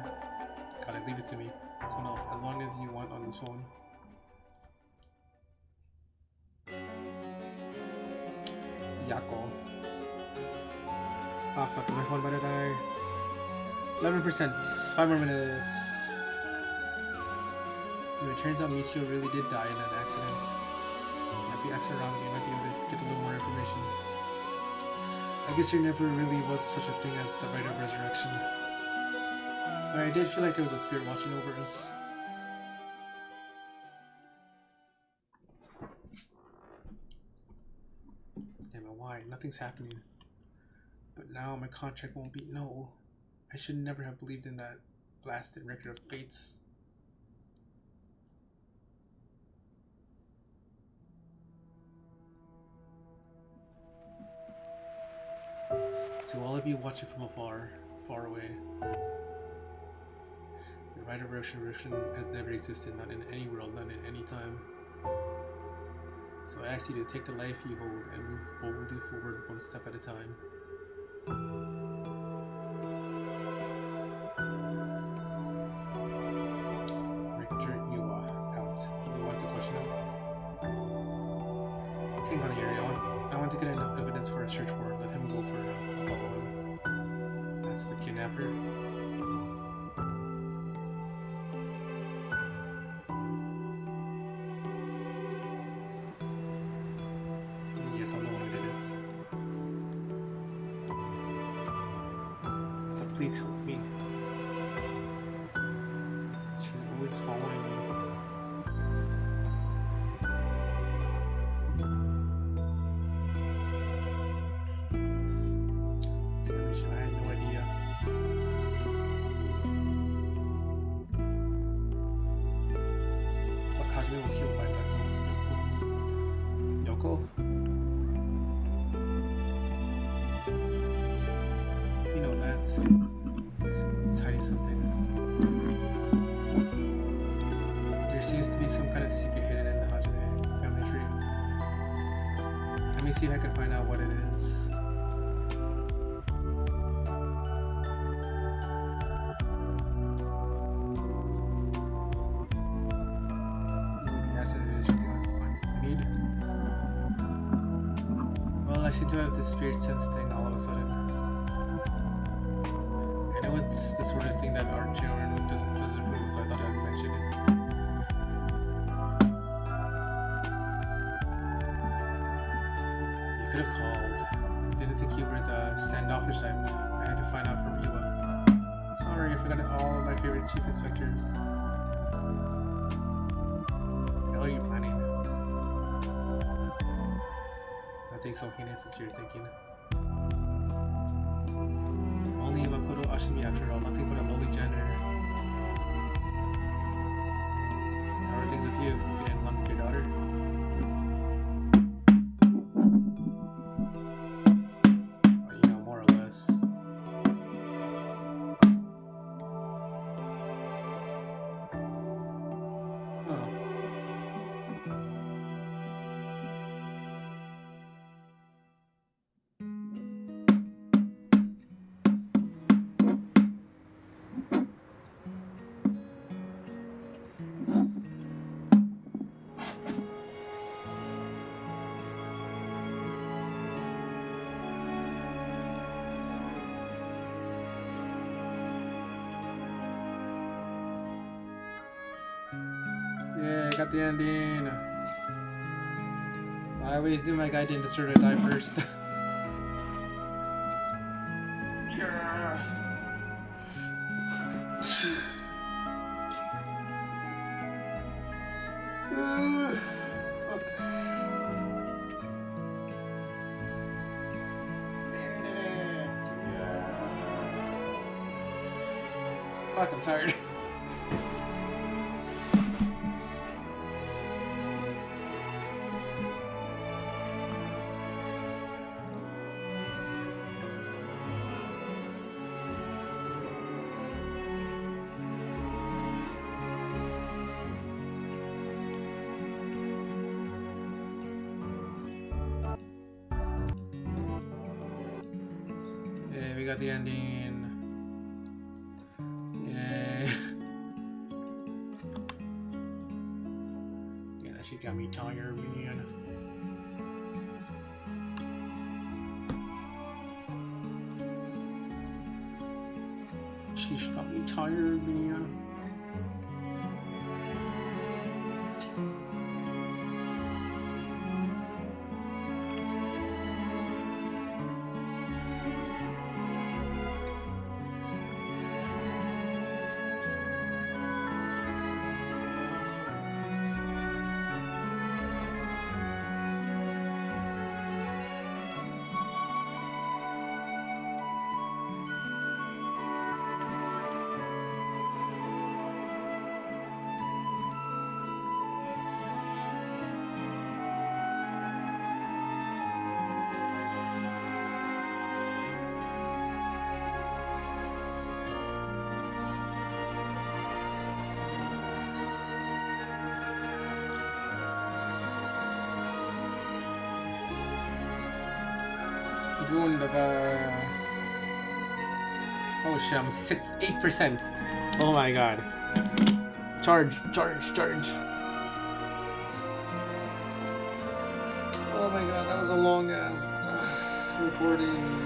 Speaker 1: Gotta leave it to me. So no, as long as you want on this phone. Yako. Ah, fuck, my phone better die. 11%. 5 more minutes. It turns out Michio really did die in an accident. Might be accident around, you might be able to get a little more information. I guess there never really was such a thing as the rite of resurrection. But I did feel like there was a spirit watching over us. Damn it, why? Nothing's happening. But now my contract won't be... No. I should never have believed in that blasted record of fates. To all of you watching from afar, far away, the rite of resurrection has never existed, not in any world, not in any time. So I ask you to take the life you hold and move boldly forward one step at a time. Richter, you are out. You want to question him? Hang on here, I want to get enough evidence for a search warrant. Let him go for now. I'll follow him. That's the kidnapper. Yes, I'm the one who did it. Please help me. She's always following me. I had no idea. But Hajime was killed by that Yoko. You know that. He's hiding something. There seems to be some kind of secret hidden in the Hajime family tree. Let me see if I can find out what it is. Yes, it is something I need. Well, I seem to have this spirit sense thing all of a sudden. I know it's the sort of thing that our children doesn't approve, so I thought I'd mention it. You could have called. Didn't think you were the standoffish type. I had to find out from Iwa. Sorry, I forgot all of my favorite chief inspectors. What are you planning? Nothing so heinous as you're thinking. Only Makoto Ashimi after all, nothing but a lowly janitor. How are things with you? You didn't lump your daughter? Well, you know, more or less. Oh. Yeah, I got the ending. I always knew my guy didn't deserve to die first. Yeah. Fuck. Fuck, I'm tired. Yeah, we got the ending. Yay. Yeah, that shit got me tired, man. She's got me tired, man. Wunderbar. Oh shit, I'm 8%. Oh my god. Charge. Oh my god, that was a long ass recording.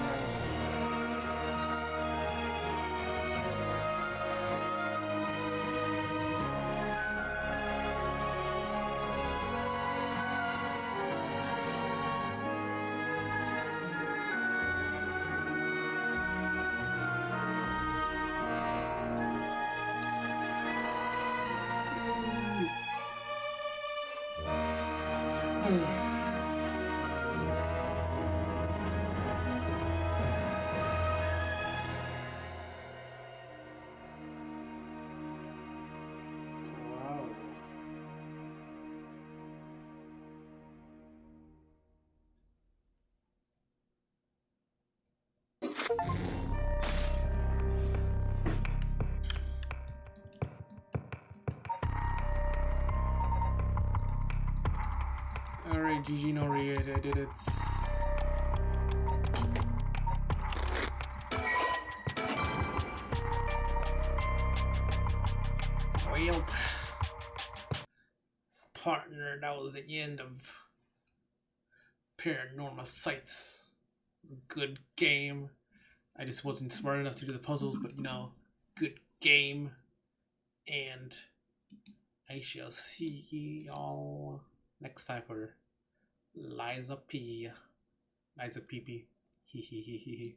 Speaker 1: Alright, GG, no read, I did it. Well, partner, that was the end of Paranormasight. Good game. I just wasn't smart enough to do the puzzles, but you know, good game. And I shall see y'all next time for Liza P. Liza PP. Hee hee hee hee hee.